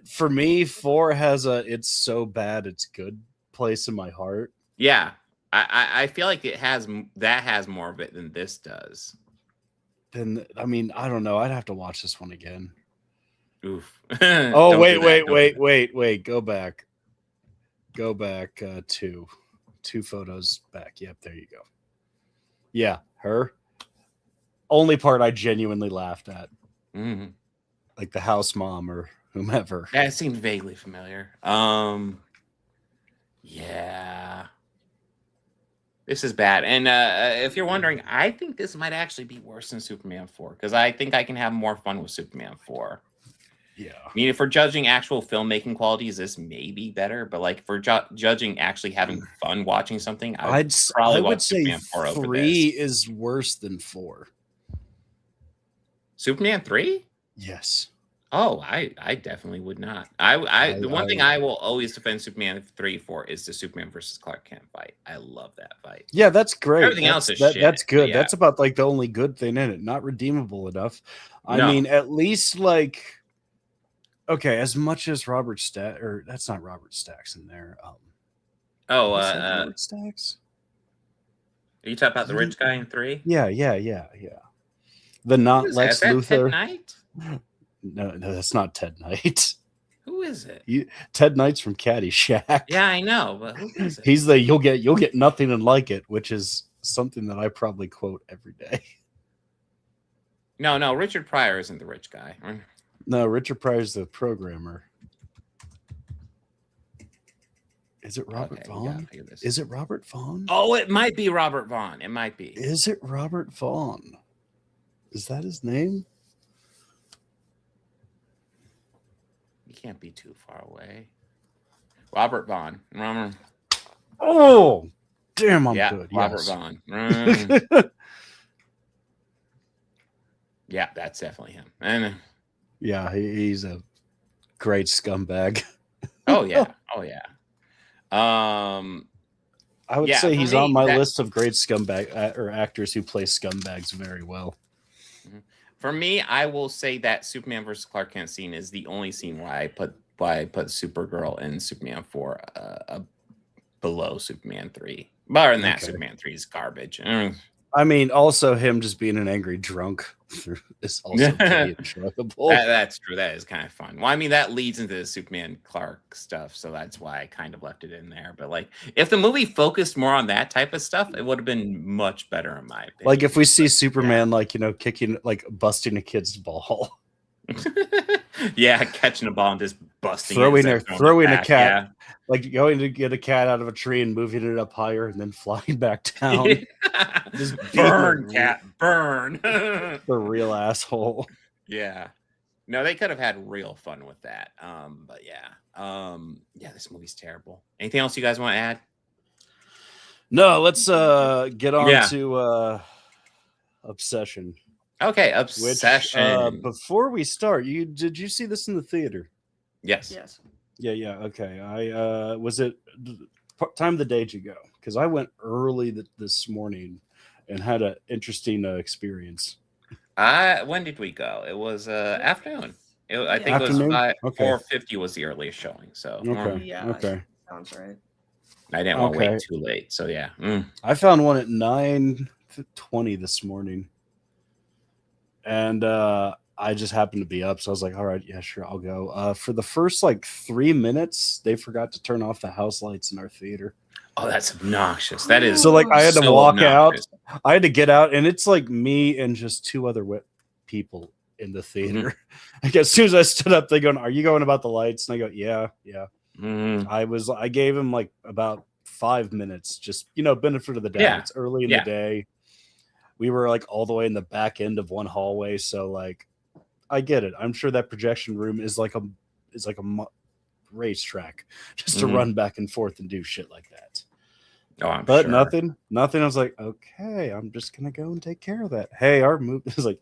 [SPEAKER 8] For me, 4 has a it's so bad it's good place in my heart.
[SPEAKER 2] Yeah, I feel like that has more of it than this does.
[SPEAKER 8] Then I mean, I don't know. I'd have to watch this one again.
[SPEAKER 2] Oof.
[SPEAKER 8] Oh
[SPEAKER 2] Don't do that, don't do that.
[SPEAKER 8] wait. Go back. Two photos back. Yep, there you go. Yeah, her. Only part I genuinely laughed at,
[SPEAKER 2] Mhm.
[SPEAKER 8] like the house mom or whomever.
[SPEAKER 2] That seemed vaguely familiar. Yeah. This is bad. And if you're wondering, I think this might actually be worse than Superman 4 because I think I can have more fun with Superman 4.
[SPEAKER 8] Yeah.
[SPEAKER 2] I mean, if we're judging actual filmmaking qualities, this may be better. But like, if we're judging actually having fun watching something,
[SPEAKER 8] I
[SPEAKER 2] probably
[SPEAKER 8] would
[SPEAKER 2] watch
[SPEAKER 8] say
[SPEAKER 2] Superman 4 over
[SPEAKER 8] 3
[SPEAKER 2] this.
[SPEAKER 8] is worse than 4.
[SPEAKER 2] Superman 3?
[SPEAKER 8] Yes.
[SPEAKER 2] Oh, I definitely would not. The one thing I will always defend Superman 3 for is the Superman versus Clark Kent fight. I love that fight.
[SPEAKER 8] Yeah, that's great.
[SPEAKER 2] Everything else is shit,
[SPEAKER 8] that's good.
[SPEAKER 2] yeah.
[SPEAKER 8] That's about like the only good thing in it. Not redeemable enough. I
[SPEAKER 2] No.
[SPEAKER 8] mean, at least like okay, as much as Robert Stack or that's not Robert Stack's in there.
[SPEAKER 2] Oh,
[SPEAKER 8] is that Robert Stack's?
[SPEAKER 2] are you talking about the rich guy in 3?
[SPEAKER 8] Yeah. The not Lex
[SPEAKER 2] Is that
[SPEAKER 8] Luthor.
[SPEAKER 2] Ted Knight?
[SPEAKER 8] No, that's not Ted Knight.
[SPEAKER 2] Who is it?
[SPEAKER 8] Ted Knight's from Caddyshack.
[SPEAKER 2] Yeah, I know, but who is it?
[SPEAKER 8] He's the you'll get nothing and like it, which is something that I probably quote every day.
[SPEAKER 2] No, Richard Pryor isn't the rich guy.
[SPEAKER 8] No, Richard Pryor's the programmer. Is it Robert Vaughn? Is it Robert Vaughn?
[SPEAKER 2] Oh, it might be Robert Vaughn. It might be.
[SPEAKER 8] Is it Robert Vaughn? Is that his name?
[SPEAKER 2] You can't be too far away. Robert Vaughn.
[SPEAKER 8] Oh, damn, I'm good.
[SPEAKER 2] Robert
[SPEAKER 8] Yes.
[SPEAKER 2] Vaughn. Yeah, that's definitely him. And
[SPEAKER 8] yeah, he's a great scumbag.
[SPEAKER 2] oh yeah.
[SPEAKER 8] I would say he's on my list of great scumbag or actors who play scumbags very well.
[SPEAKER 2] For me, I will say that Superman versus Clark Kent scene is the only scene why I put Supergirl and Superman 4 below Superman 3. Better than that, Superman 3 is garbage.
[SPEAKER 8] I mean, also him just being an angry drunk is also pretty enjoyable.
[SPEAKER 2] That's true. That is kind of fun. Well, I mean, that leads into the Superman Clark stuff, so that's why I kind of left it in there. But like, if the movie focused more on that type of stuff, it would have been much better in my opinion.
[SPEAKER 8] Like if we see Superman, like kicking, like busting a kid's ball,
[SPEAKER 2] yeah, catching a ball and just busting,
[SPEAKER 8] throwing a cat,
[SPEAKER 2] yeah.
[SPEAKER 8] like going to get a cat out of a tree and moving it up higher and then flying back down. Just
[SPEAKER 2] burn, cat, burn.
[SPEAKER 8] The real asshole.
[SPEAKER 2] Yeah. No, they could have had real fun with that. But yeah. Yeah, this movie's terrible. Anything else you guys want to add?
[SPEAKER 8] No, let's get on to Obsession.
[SPEAKER 2] Okay, Obsession.
[SPEAKER 8] Which, before we start, did you see this in the theater?
[SPEAKER 2] Yes.
[SPEAKER 8] Yeah. Okay. I was it time of the day to go because I went early this morning and had an interesting experience.
[SPEAKER 2] When did we go? It was afternoon. I think
[SPEAKER 8] afternoon?
[SPEAKER 2] It was
[SPEAKER 8] Okay.
[SPEAKER 2] 4:50 was the earliest showing. So
[SPEAKER 8] okay.
[SPEAKER 7] Sounds right.
[SPEAKER 2] I didn't want to wait too late. So yeah.
[SPEAKER 8] I found one at 9:20 this morning. And I just happened to be up, so I was like, all right, yeah, sure, I'll go. For the first like 3 minutes, they forgot to turn off the house lights in our theater.
[SPEAKER 2] Oh, that's obnoxious. That is
[SPEAKER 8] so like I had to walk
[SPEAKER 2] obnoxious.
[SPEAKER 8] out. I had to get out, and it's like me and just 2 other people in the theater. Like as soon as I stood up, they going, "Are you going about the lights?" And I go, "Yeah." I gave him like about 5 minutes, just benefit of the doubt.
[SPEAKER 2] Yeah.
[SPEAKER 8] It's early in the day. We were like all the way in the back end of one hallway, so like I get it. I'm sure that projection room is like a racetrack just to run back and forth and do shit like that.
[SPEAKER 2] Oh, I'm
[SPEAKER 8] but
[SPEAKER 2] sure.
[SPEAKER 8] nothing. I was like, okay, I'm just gonna go and take care of that. Hey, our movie is like,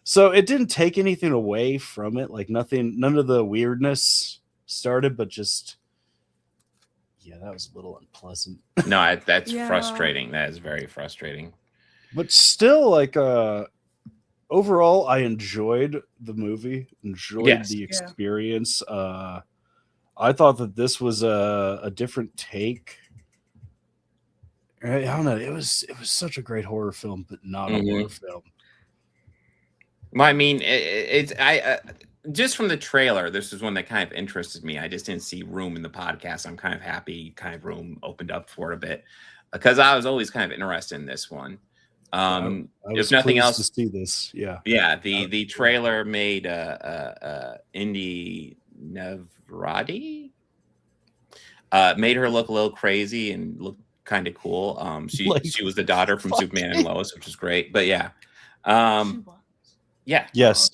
[SPEAKER 8] so it didn't take anything away from it. Like none of the weirdness started, but just that was a little unpleasant.
[SPEAKER 2] No, that's frustrating. That is very frustrating.
[SPEAKER 8] But still, like, overall, I enjoyed the movie, enjoyed
[SPEAKER 2] Yes.
[SPEAKER 8] the
[SPEAKER 7] Yeah.
[SPEAKER 8] experience. I thought that this was a different take. I don't know. It was such a great horror film, but not a horror film.
[SPEAKER 2] Well, I mean, I just from the trailer, this is one that kind of interested me. I just didn't see room in the podcast. I'm kind of happy, kind of room opened up for it a bit because I was always kind of interested in this one.
[SPEAKER 8] I was
[SPEAKER 2] If nothing
[SPEAKER 8] pleased
[SPEAKER 2] else,
[SPEAKER 8] to see this. Yeah.
[SPEAKER 2] yeah, the trailer made Indy Nevrati made her look a little crazy and look kind of cool. She was the daughter from Superman and Lois, which is great. But yeah, yeah,
[SPEAKER 8] Yes.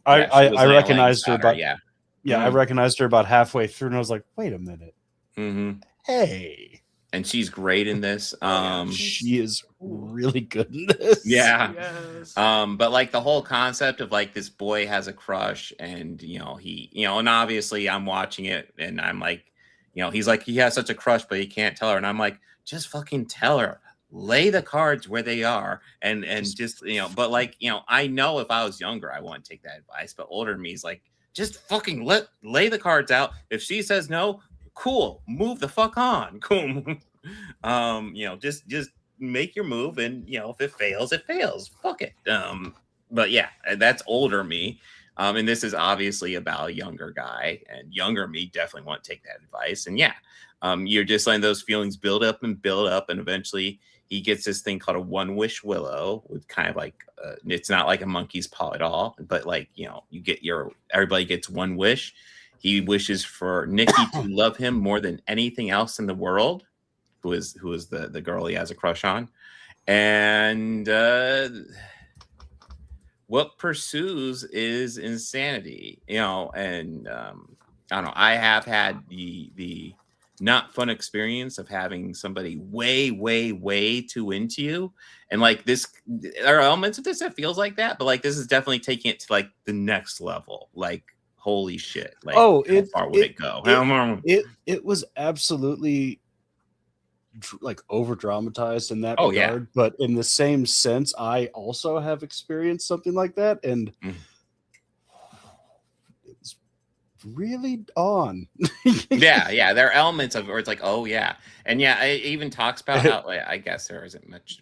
[SPEAKER 2] yeah, she was
[SPEAKER 8] I
[SPEAKER 2] Lana Lang's
[SPEAKER 8] recognized her
[SPEAKER 2] daughter,
[SPEAKER 8] about
[SPEAKER 2] yeah.
[SPEAKER 8] I recognized her about halfway through, and I was like, wait a minute.
[SPEAKER 2] Mm-hmm.
[SPEAKER 8] Hey.
[SPEAKER 2] And she's great in this.
[SPEAKER 8] She is really good in this.
[SPEAKER 2] Yeah.
[SPEAKER 7] Yes.
[SPEAKER 2] But like the whole concept of like this boy has a crush, and and obviously I'm watching it, and I'm like, he's like he has such a crush, but he can't tell her, and I'm like, just fucking tell her. Lay the cards where they are, and just but like I know if I was younger I wouldn't take that advice, but older than me is like, just fucking lay the cards out. If she says no, cool, move the fuck on. Cool. Just make your move, and if it fails, it fails. Fuck it. But yeah, that's older me. And this is obviously about a younger guy, and younger me definitely won't take that advice. And yeah, you're just letting those feelings build up, and eventually he gets this thing called a one wish willow, with kind of like it's not like a monkey's paw at all, but like you get everybody gets one wish. He wishes for Nikki to love him more than anything else in the world, who is the girl he has a crush on, and what pursues is insanity, and I don't know. I have had the not fun experience of having somebody way, way, way too into you. And like this, there are elements of this that feels like that, but like this is definitely taking it to like the next level. Like, holy shit. Like, how far would it go?
[SPEAKER 8] It was absolutely like over dramatized in that regard.
[SPEAKER 2] Yeah.
[SPEAKER 8] But in the same sense, I also have experienced something like that. And really on.
[SPEAKER 2] yeah, there are elements of where it's like, oh yeah, and yeah, it even talks about how I guess there isn't much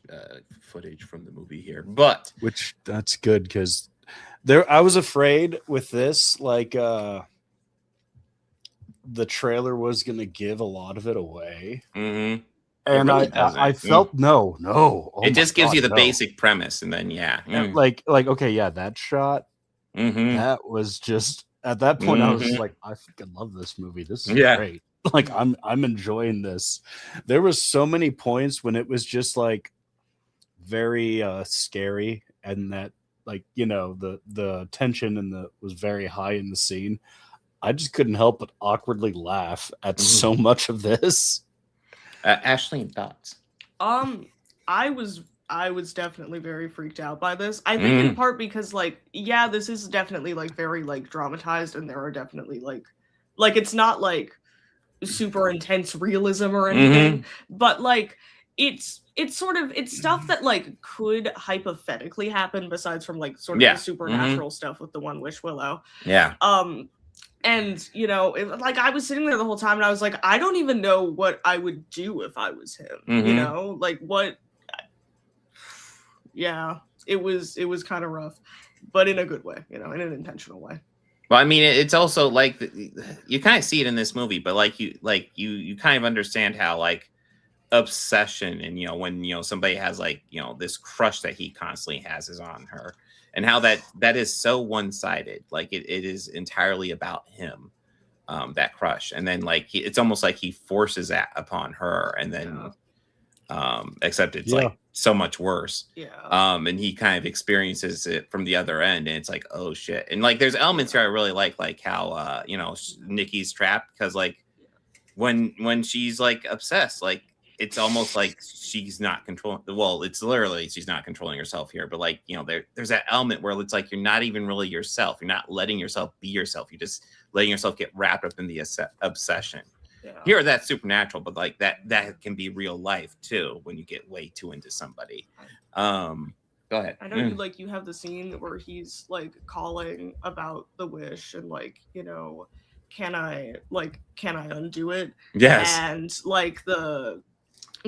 [SPEAKER 2] footage from the movie here, but
[SPEAKER 8] which that's good because I was afraid with this, like the trailer was gonna give a lot of it away.
[SPEAKER 2] Mm-hmm.
[SPEAKER 8] And
[SPEAKER 2] really
[SPEAKER 8] I felt no. Oh
[SPEAKER 2] it just gives you the
[SPEAKER 8] no.
[SPEAKER 2] basic premise, and then
[SPEAKER 8] and like okay, yeah, that shot, that was just. At that point, I was just like, I fucking love this movie. This is great. Like, I'm enjoying this. There was so many points when it was just like very scary, and that like the tension and was very high in the scene. I just couldn't help but awkwardly laugh at so much of this.
[SPEAKER 2] Ashlene, thoughts?
[SPEAKER 7] I was definitely very freaked out by this. I think in part because like, yeah, this is definitely like very like dramatized, and there are definitely like it's not like super intense realism or anything, but like it's stuff that like could hypothetically happen besides from like sort of the supernatural stuff with the one wish willow.
[SPEAKER 2] Yeah.
[SPEAKER 7] And like I was sitting there the whole time, and I was like, I don't even know what I would do if I was him. Like what. Yeah, it was kind of rough, but in a good way, in an intentional way.
[SPEAKER 2] Well, I mean, it's also like you kind of see it in this movie, but like you kind of understand how like obsession and when somebody has like this crush that he constantly has is on her, and how that is so one-sided. Like it is entirely about him, that crush, and then like it's almost like he forces that upon her, and then except it's like so much worse. And he kind of experiences it from the other end, and it's like, oh shit. And like there's elements here I really like how Nikki's trapped, because like when she's like obsessed, like it's almost like she's not controlling. Well, it's literally she's not controlling herself here, but like there's that element where it's like you're not even really yourself. You're not letting yourself be yourself. You're just letting yourself get wrapped up in the obsession. Here that's supernatural, but like that can be real life too when you get way too into somebody. But Go ahead.
[SPEAKER 7] I know you have the scene where he's like calling about the wish and like, can I undo it?
[SPEAKER 2] Yes.
[SPEAKER 7] And like the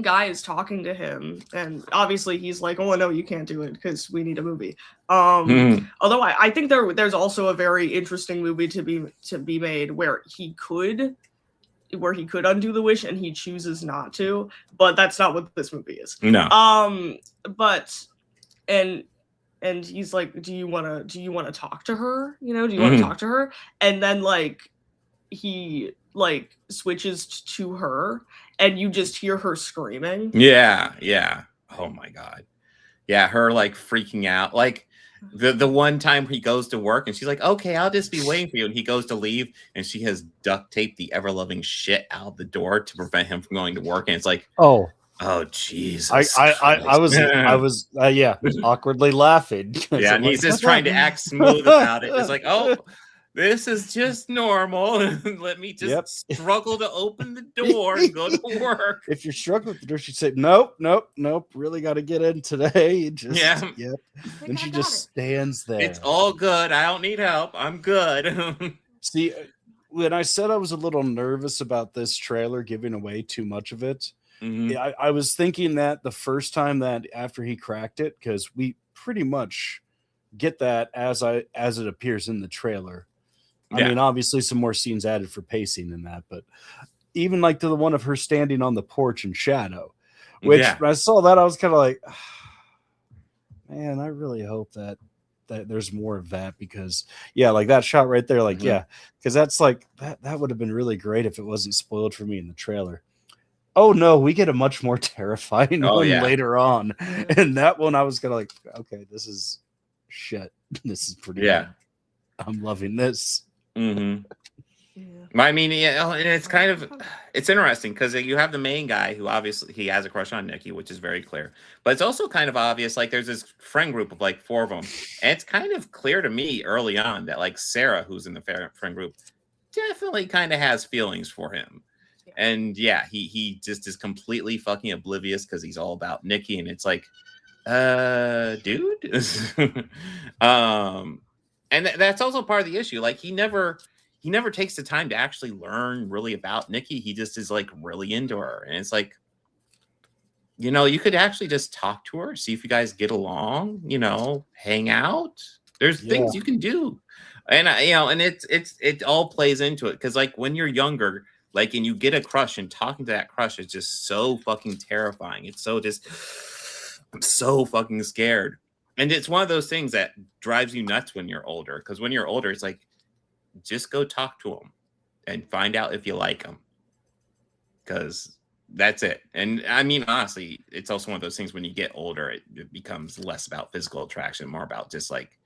[SPEAKER 7] guy is talking to him, and obviously he's like, oh no, you can't do it because we need a movie. Although I think there's also a very interesting movie to be made where he could undo the wish and he chooses not to, but that's not what this movie is.
[SPEAKER 2] No.
[SPEAKER 7] But and he's like, do you want to talk to her? Do you want to talk to her? And then like he like switches to her and you just hear her screaming.
[SPEAKER 2] Yeah. Oh my God. Yeah, her like freaking out. Like the one time he goes to work and she's like, okay, I'll just be waiting for you. And he goes to leave and she has duct taped the ever-loving shit out the door to prevent him from going to work. And it's like, oh Jesus.
[SPEAKER 8] I was awkwardly laughing.
[SPEAKER 2] Yeah, and he's just trying to act smooth about it. It's like, oh, this is just normal. Let me just struggle to open the door and go to work.
[SPEAKER 8] If you're struggling with the door, she'd say, nope. Really got to get in today. And she just stands there.
[SPEAKER 2] It's all good. I don't need help. I'm good.
[SPEAKER 8] See, when I said I was a little nervous about this trailer giving away too much of it, I was thinking that the first time that after he cracked it, because we pretty much get that as it appears in the trailer. I mean, obviously some more scenes added for pacing in that, but even like to the one of her standing on the porch in shadow, which when I saw that, I was kind of like, man, I really hope that there's more of that, because like that shot right there, like, because that's like, that would have been really great if it wasn't spoiled for me in the trailer. Oh no, we get a much more terrifying one later on. And that one I was kind of like, okay, this is shit. This is pretty good. I'm loving this.
[SPEAKER 2] I mean, and it's interesting because you have the main guy who obviously he has a crush on Nikki, which is very clear, but it's also kind of obvious, like there's this friend group of like 4 of them, and it's kind of clear to me early on that like Sarah, who's in the friend group, definitely kind of has feelings for him. And he just is completely fucking oblivious because he's all about Nikki, and it's like, dude. And that's also part of the issue. Like he never takes the time to actually learn really about Nikki. He just is like really into her, and it's like, you could actually just talk to her, see if you guys get along. Hang out. There's things you can do, and and it all plays into it because like when you're younger. Like, and you get a crush, and talking to that crush is just so fucking terrifying. It's so I'm so fucking scared. And it's one of those things that drives you nuts when you're older. Because when you're older, it's like, just go talk to them and find out if you like them. Because that's it. And I mean, honestly, it's also one of those things when you get older, it becomes less about physical attraction, more about just like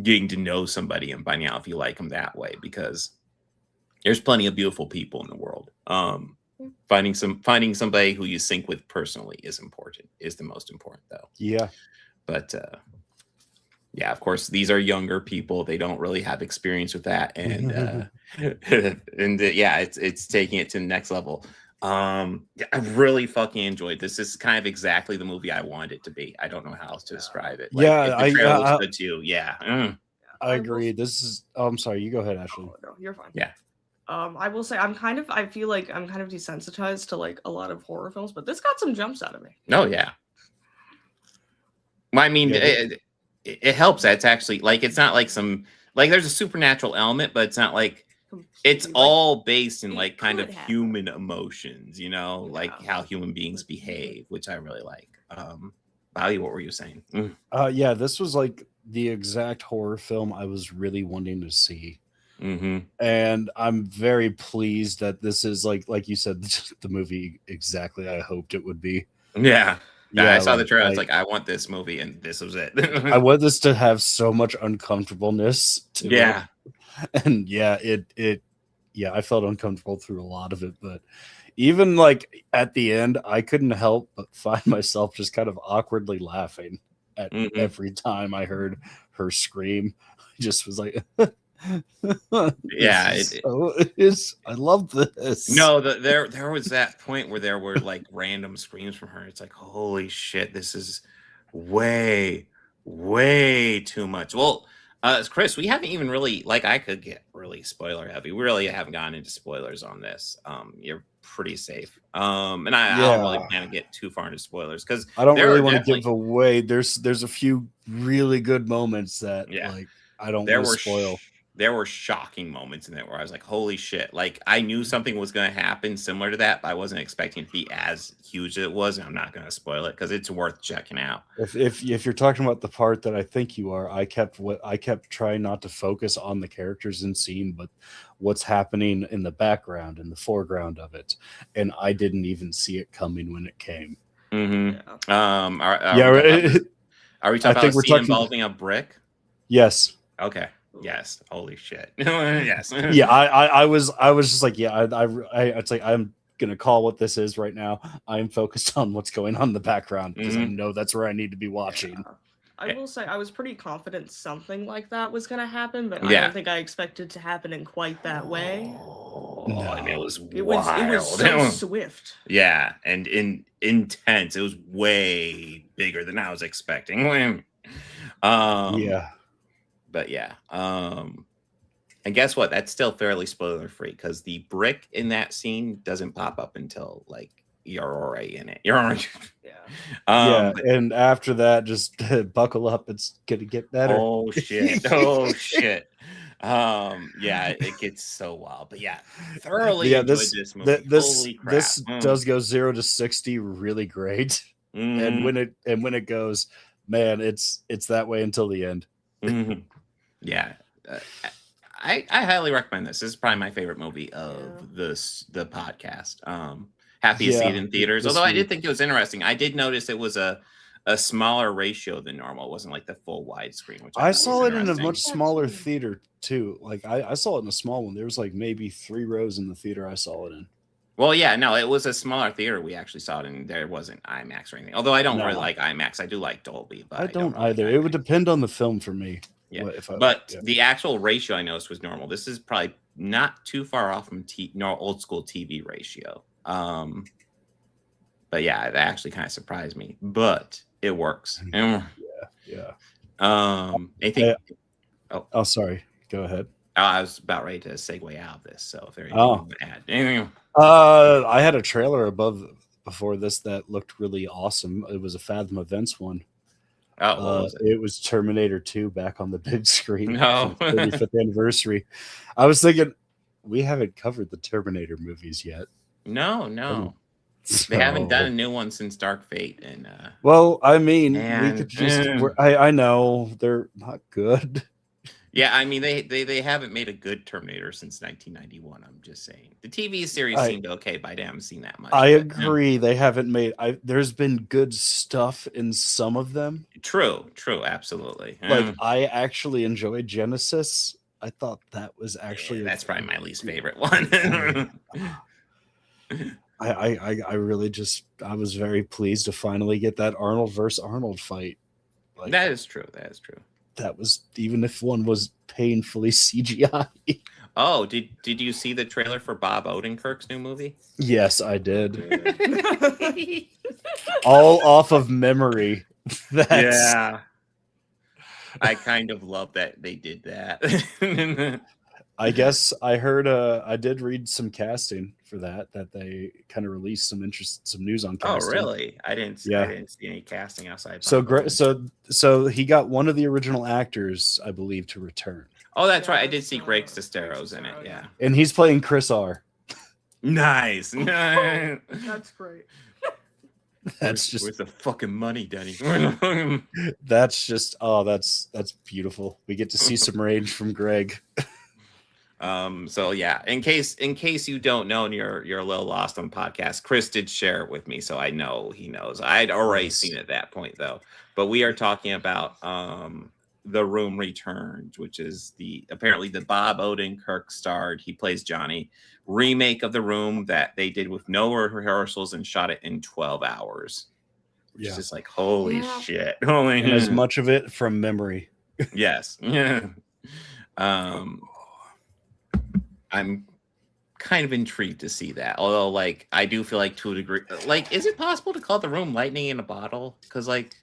[SPEAKER 2] getting to know somebody and finding out if you like them that way. Because there's plenty of beautiful people in the world. Finding somebody who you sync with personally is the most important though.
[SPEAKER 8] Yeah.
[SPEAKER 2] But of course, these are younger people. They don't really have experience with that. And it's taking it to the next level. I really fucking enjoyed this. This is kind of exactly the movie I wanted it to be. I don't know how else to describe it. Like, the trailer was good too. Yeah.
[SPEAKER 8] I agree. This is I'm sorry, you go ahead, Ashley.
[SPEAKER 7] Oh, no, you're fine.
[SPEAKER 2] Yeah.
[SPEAKER 7] I will say I feel like I'm kind of desensitized to like a lot of horror films, but this got some jumps out of me.
[SPEAKER 2] Oh yeah. I mean, it helps that it's actually like it's not like some like there's a supernatural element, but it's not like it's all based in like kind of human emotions, like how human beings behave, which I really like. Bobby, what were you saying?
[SPEAKER 8] This was like the exact horror film I was really wanting to see. And I'm very pleased that this is like you said, the movie exactly I hoped it would be.
[SPEAKER 2] Yeah, I saw the trailer. I was like, I want this movie, and this was it.
[SPEAKER 8] I want this to have so much uncomfortableness to it. And I felt uncomfortable through a lot of it, but even like at the end, I couldn't help but find myself just kind of awkwardly laughing at every time I heard her scream. I just was like, I love this.
[SPEAKER 2] No, there was that point where there were like random screams from her. It's like, holy shit, this is way way too much. Well, Chris, we haven't even really I could get really spoiler heavy. We really haven't gotten into spoilers on this. You're pretty safe. And I don't really plan to get too far into spoilers because
[SPEAKER 8] I don't really want to give away. There's a few really good moments that I don't want to spoil.
[SPEAKER 2] There were shocking moments in there where I was like, holy shit. Like I knew something was going to happen similar to that, but I wasn't expecting it to be as huge as it was. And I'm not going to spoil it because it's worth checking out.
[SPEAKER 8] If you're talking about the part that I think you are, I kept trying not to focus on the characters in scene, but what's happening in the background and the foreground of it. And I didn't even see it coming when it came.
[SPEAKER 2] Mm-hmm.
[SPEAKER 8] Yeah.
[SPEAKER 2] Are we talking about a scene involving a brick?
[SPEAKER 8] Yes.
[SPEAKER 2] Okay. Yes. Holy shit. Yes.
[SPEAKER 8] Yeah. I was just like, yeah. It's like I'm gonna call what this is right now. I'm focused on what's going on in the background because I know that's where I need to be watching.
[SPEAKER 7] Yeah. I will say I was pretty confident something like that was gonna happen, but I don't think I expected it to happen in quite that way.
[SPEAKER 2] No, I mean, it was
[SPEAKER 7] so swift.
[SPEAKER 2] Yeah, and intense. It was way bigger than I was expecting.
[SPEAKER 8] Yeah.
[SPEAKER 2] But yeah. And guess what? That's still fairly spoiler free because the brick in that scene doesn't pop up until like you're already in it. You're already
[SPEAKER 8] and after that, just buckle up. It's gonna get better.
[SPEAKER 2] Oh shit! Oh shit! Yeah, it gets so wild. But yeah, thoroughly enjoyed this movie.
[SPEAKER 8] This does go 0 to 60 really great, and when it goes, man, it's that way until the end.
[SPEAKER 2] Yeah. I highly recommend this. This is probably my favorite movie of the podcast. Happy to see it in theaters. Although I did think it was interesting. I did notice it was a smaller ratio than normal. It wasn't like the full widescreen. Which
[SPEAKER 8] I saw it in a much smaller theater too. Like I saw it in a small one. There was like maybe 3 rows in the theater I saw it in.
[SPEAKER 2] Well, yeah, no, it was a smaller theater. We actually saw it in. There wasn't IMAX or anything. Although I don't really like IMAX. I do like Dolby, but
[SPEAKER 8] I don't
[SPEAKER 2] really
[SPEAKER 8] either.
[SPEAKER 2] Like
[SPEAKER 8] it would depend on the film for me.
[SPEAKER 2] Yeah, the actual ratio I noticed was normal. This is probably not too far off from old school TV ratio. But yeah, that actually kind of surprised me. But it works.
[SPEAKER 8] Yeah.
[SPEAKER 2] Anything?
[SPEAKER 8] Oh, sorry. Go ahead.
[SPEAKER 2] I was about ready to segue out of this. So if there's anything you want to add, anything?
[SPEAKER 8] I had a trailer before this that looked really awesome. It was a Fathom Events one.
[SPEAKER 2] Oh,
[SPEAKER 8] it was Terminator 2 back on the big screen.
[SPEAKER 2] No,
[SPEAKER 8] 35th anniversary. I was thinking we haven't covered the Terminator movies yet.
[SPEAKER 2] No. They haven't done a new one since Dark Fate. And
[SPEAKER 8] well, I mean, we could just. I know they're not good.
[SPEAKER 2] Yeah, I mean they haven't made a good Terminator since 1991. I'm just saying the TV series seemed okay, but I haven't seen that much.
[SPEAKER 8] I agree. They haven't made. There's been good stuff in some of them.
[SPEAKER 2] True, absolutely.
[SPEAKER 8] Like I actually enjoyed Genesis. I thought that was actually
[SPEAKER 2] that's probably my least favorite one.
[SPEAKER 8] I really I was very pleased to finally get that Arnold versus Arnold fight.
[SPEAKER 2] Like, that is true.
[SPEAKER 8] That was, even if one was painfully CGI.
[SPEAKER 2] Oh, did you see the trailer for Bob Odenkirk's new movie?
[SPEAKER 8] Yes, I did. All off of memory.
[SPEAKER 2] Yeah. I kind of love that they did that.
[SPEAKER 8] I guess I heard I did read some casting for that they kind of released some news on casting.
[SPEAKER 2] Oh, really? I didn't see any casting outside.
[SPEAKER 8] So he got one of the original actors, I believe, to return.
[SPEAKER 2] Oh, that's right. I did see Greg Sestero's in it. Yeah.
[SPEAKER 8] And he's playing Chris R.
[SPEAKER 2] Nice.
[SPEAKER 7] That's great.
[SPEAKER 2] Where's the fucking money, Denny?
[SPEAKER 8] That's just that's beautiful. We get to see some range from Greg.
[SPEAKER 2] So yeah, in case you don't know and you're a little lost on podcast, Chris did share it with me, so I know he knows. I'd already seen it at that point though. But we are talking about The Room Returns, which is apparently the Bob Odenkirk starred, he plays Johnny, remake of The Room that they did with no rehearsals and shot it in 12 hours. Which is just like holy shit.
[SPEAKER 8] And as much of it from memory.
[SPEAKER 2] Yes. Yeah. I'm kind of intrigued to see that. Although, like, I do feel like to a degree, like, is it possible to call The Room lightning in a bottle? Because, like,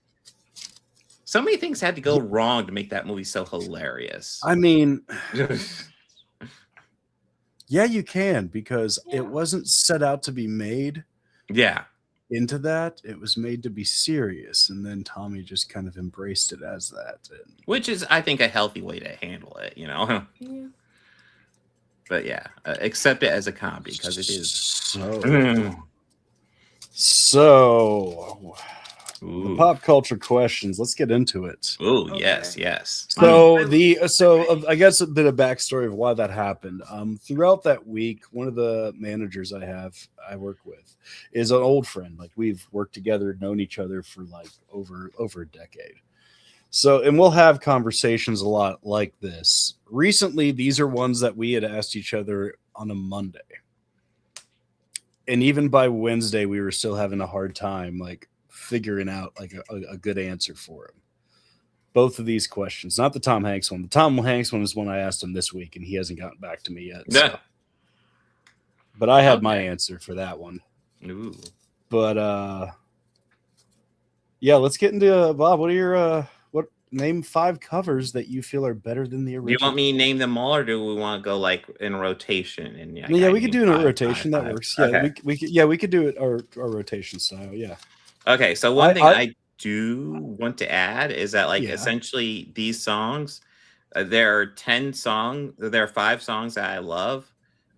[SPEAKER 2] So many things had to go wrong to make that movie so hilarious.
[SPEAKER 8] I mean, yeah, you can, because it wasn't set out to be made
[SPEAKER 2] Yeah.
[SPEAKER 8] into that. It was made to be serious, and then Tommy just kind of embraced it as that. And
[SPEAKER 2] Which is, I think, a healthy way to handle it, you know?
[SPEAKER 7] Yeah.
[SPEAKER 2] But yeah, accept it as a comedy because it is.
[SPEAKER 8] So the
[SPEAKER 2] Ooh.
[SPEAKER 8] pop culture questions. Let's get into it.
[SPEAKER 2] Ooh,
[SPEAKER 7] Okay.
[SPEAKER 2] yes.
[SPEAKER 8] So I guess a bit of backstory of why that happened. Throughout that week, one of the managers I work with is an old friend. Like, we've worked together, known each other for like over a decade. So, and we'll have conversations a lot like this. Recently, these are ones that we had asked each other on a Monday. And even by Wednesday, we were still having a hard time like figuring out like a good answer for him. Both of these questions, not the Tom Hanks one. The Tom Hanks one is one I asked him this week, and he hasn't gotten back to me yet. So. But I had my answer for that one.
[SPEAKER 2] Ooh.
[SPEAKER 8] But yeah, let's get into Bob. What are your name 5 covers that you feel are better than the original?
[SPEAKER 2] Do you want me to name them all, or do we want to go like in rotation? And
[SPEAKER 8] yeah, we could do it in a rotation. That
[SPEAKER 2] five.
[SPEAKER 8] works. Yeah,
[SPEAKER 2] Okay.
[SPEAKER 8] we could do it our rotation style. Yeah.
[SPEAKER 2] Okay, so one thing I do want to add is that essentially these songs, there are 5 songs that I love,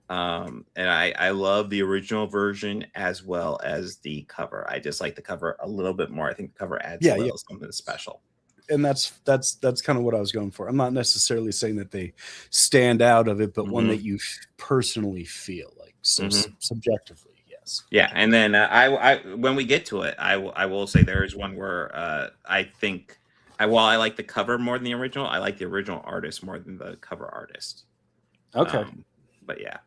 [SPEAKER 2] and I love the original version as well as the cover. I just like the cover a little bit more. I think the cover adds a little something special.
[SPEAKER 8] And that's kind of what I was going for. I'm not necessarily saying that they stand out of it, but one that you personally feel like subjectively. Yes.
[SPEAKER 2] Yeah, and then I when we get to it, I will say there is one where I think while I like the cover more than the original, I like the original artist more than the cover artist.
[SPEAKER 8] Okay.
[SPEAKER 2] But yeah,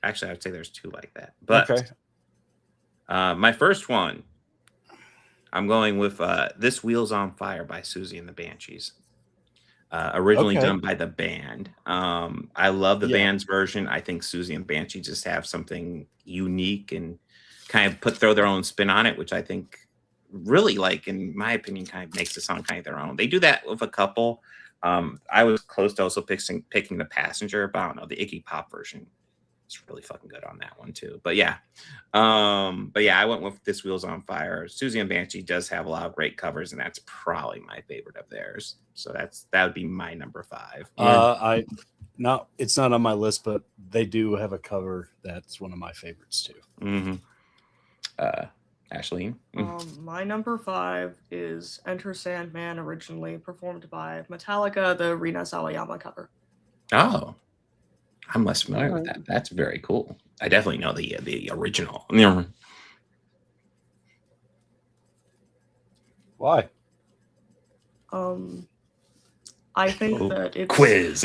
[SPEAKER 2] actually, I would say there's 2 like that. But
[SPEAKER 8] okay.
[SPEAKER 2] My first one, I'm going with "This Wheel's on Fire" by Susie and the Banshees. Originally done by the band. I love the band's version. I think Susie and Banshee just have something unique and kind of throw their own spin on it, which I think really, like, in my opinion, kind of makes the song kind of their own. They do that with a couple. I was close to also picking The Passenger, but I don't know, the Iggy Pop version. It's really fucking good on that one too. But yeah, I went with "This Wheel's on Fire." Susie and Banshee does have a lot of great covers, and that's probably my favorite of theirs. So that would be my number 5.
[SPEAKER 8] It's not on my list, but they do have a cover that's one of my favorites too.
[SPEAKER 2] Mm-hmm. Ashlene?
[SPEAKER 7] My number 5 is "Enter Sandman," originally performed by Metallica, the Rina Sawayama cover.
[SPEAKER 2] Oh. I'm less familiar with that. That's very cool. I definitely know the original.
[SPEAKER 7] Why? I think that it's
[SPEAKER 2] quiz.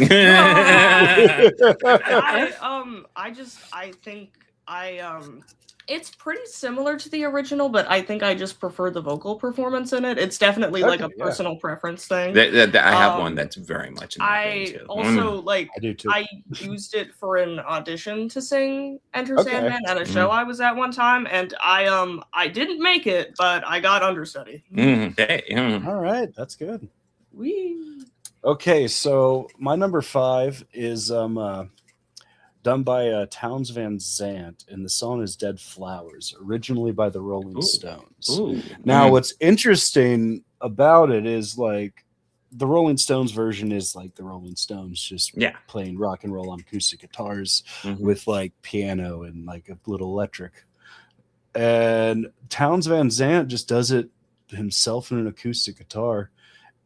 [SPEAKER 7] It's pretty similar to the original, but I think I just prefer the vocal performance in it. It's definitely like a personal preference thing.
[SPEAKER 2] I have one that's very much in that vein too.
[SPEAKER 7] Also
[SPEAKER 8] I do too.
[SPEAKER 7] I used it for an audition to sing "Enter Sandman" at a show I was at one time, and I didn't make it, but I got understudy.
[SPEAKER 8] All right, that's good.
[SPEAKER 7] Wee.
[SPEAKER 8] Okay, so my number 5 is done by Townes Van Zandt, and the song is "Dead Flowers," originally by the Rolling Stones. Now, what's interesting about it is like the Rolling Stones version is like the Rolling Stones just playing rock and roll on acoustic guitars with like piano and like a little electric. And Townes Van Zandt just does it himself in an acoustic guitar,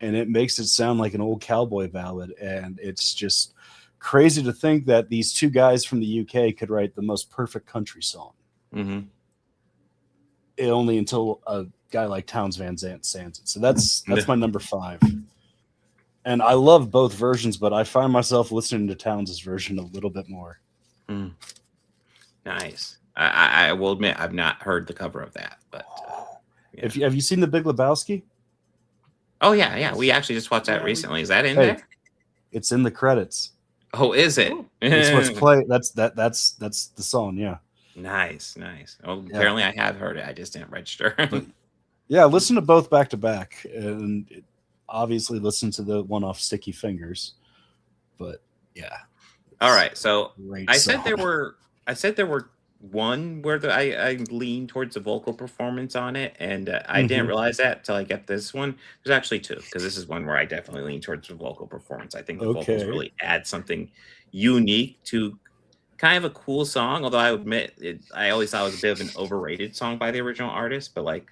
[SPEAKER 8] and it makes it sound like an old cowboy ballad, and it's just crazy to think that these 2 guys from the UK could write the most perfect country song. Only until a guy like Townes Van Zandt sings it. So that's my number 5. And I love both versions, but I find myself listening to Townes' version a little bit more.
[SPEAKER 2] Nice. I will admit I've not heard the cover of that, but
[SPEAKER 8] have you seen The Big Lebowski?
[SPEAKER 2] Oh yeah. We actually just watched that recently. Is that in there?
[SPEAKER 8] It's in the credits.
[SPEAKER 2] Oh, is it?
[SPEAKER 8] It's what's play. That's the song. Yeah.
[SPEAKER 2] Nice. Oh, apparently I have heard it. I just didn't register.
[SPEAKER 8] Yeah, listen to both back to back, and obviously listen to the one off Sticky Fingers, but yeah.
[SPEAKER 2] All right, so
[SPEAKER 8] Great
[SPEAKER 2] I said
[SPEAKER 8] song.
[SPEAKER 2] there were one where I leaned towards the vocal performance on it, and I didn't
[SPEAKER 8] Mhm.
[SPEAKER 2] realize that till I get this one. There's actually two, because this is one where I definitely lean towards the vocal performance. I think the vocals
[SPEAKER 8] Okay.
[SPEAKER 2] really add something unique to kind of a cool song. Although I admit, I always thought it was a bit of an overrated song by the original artist, but like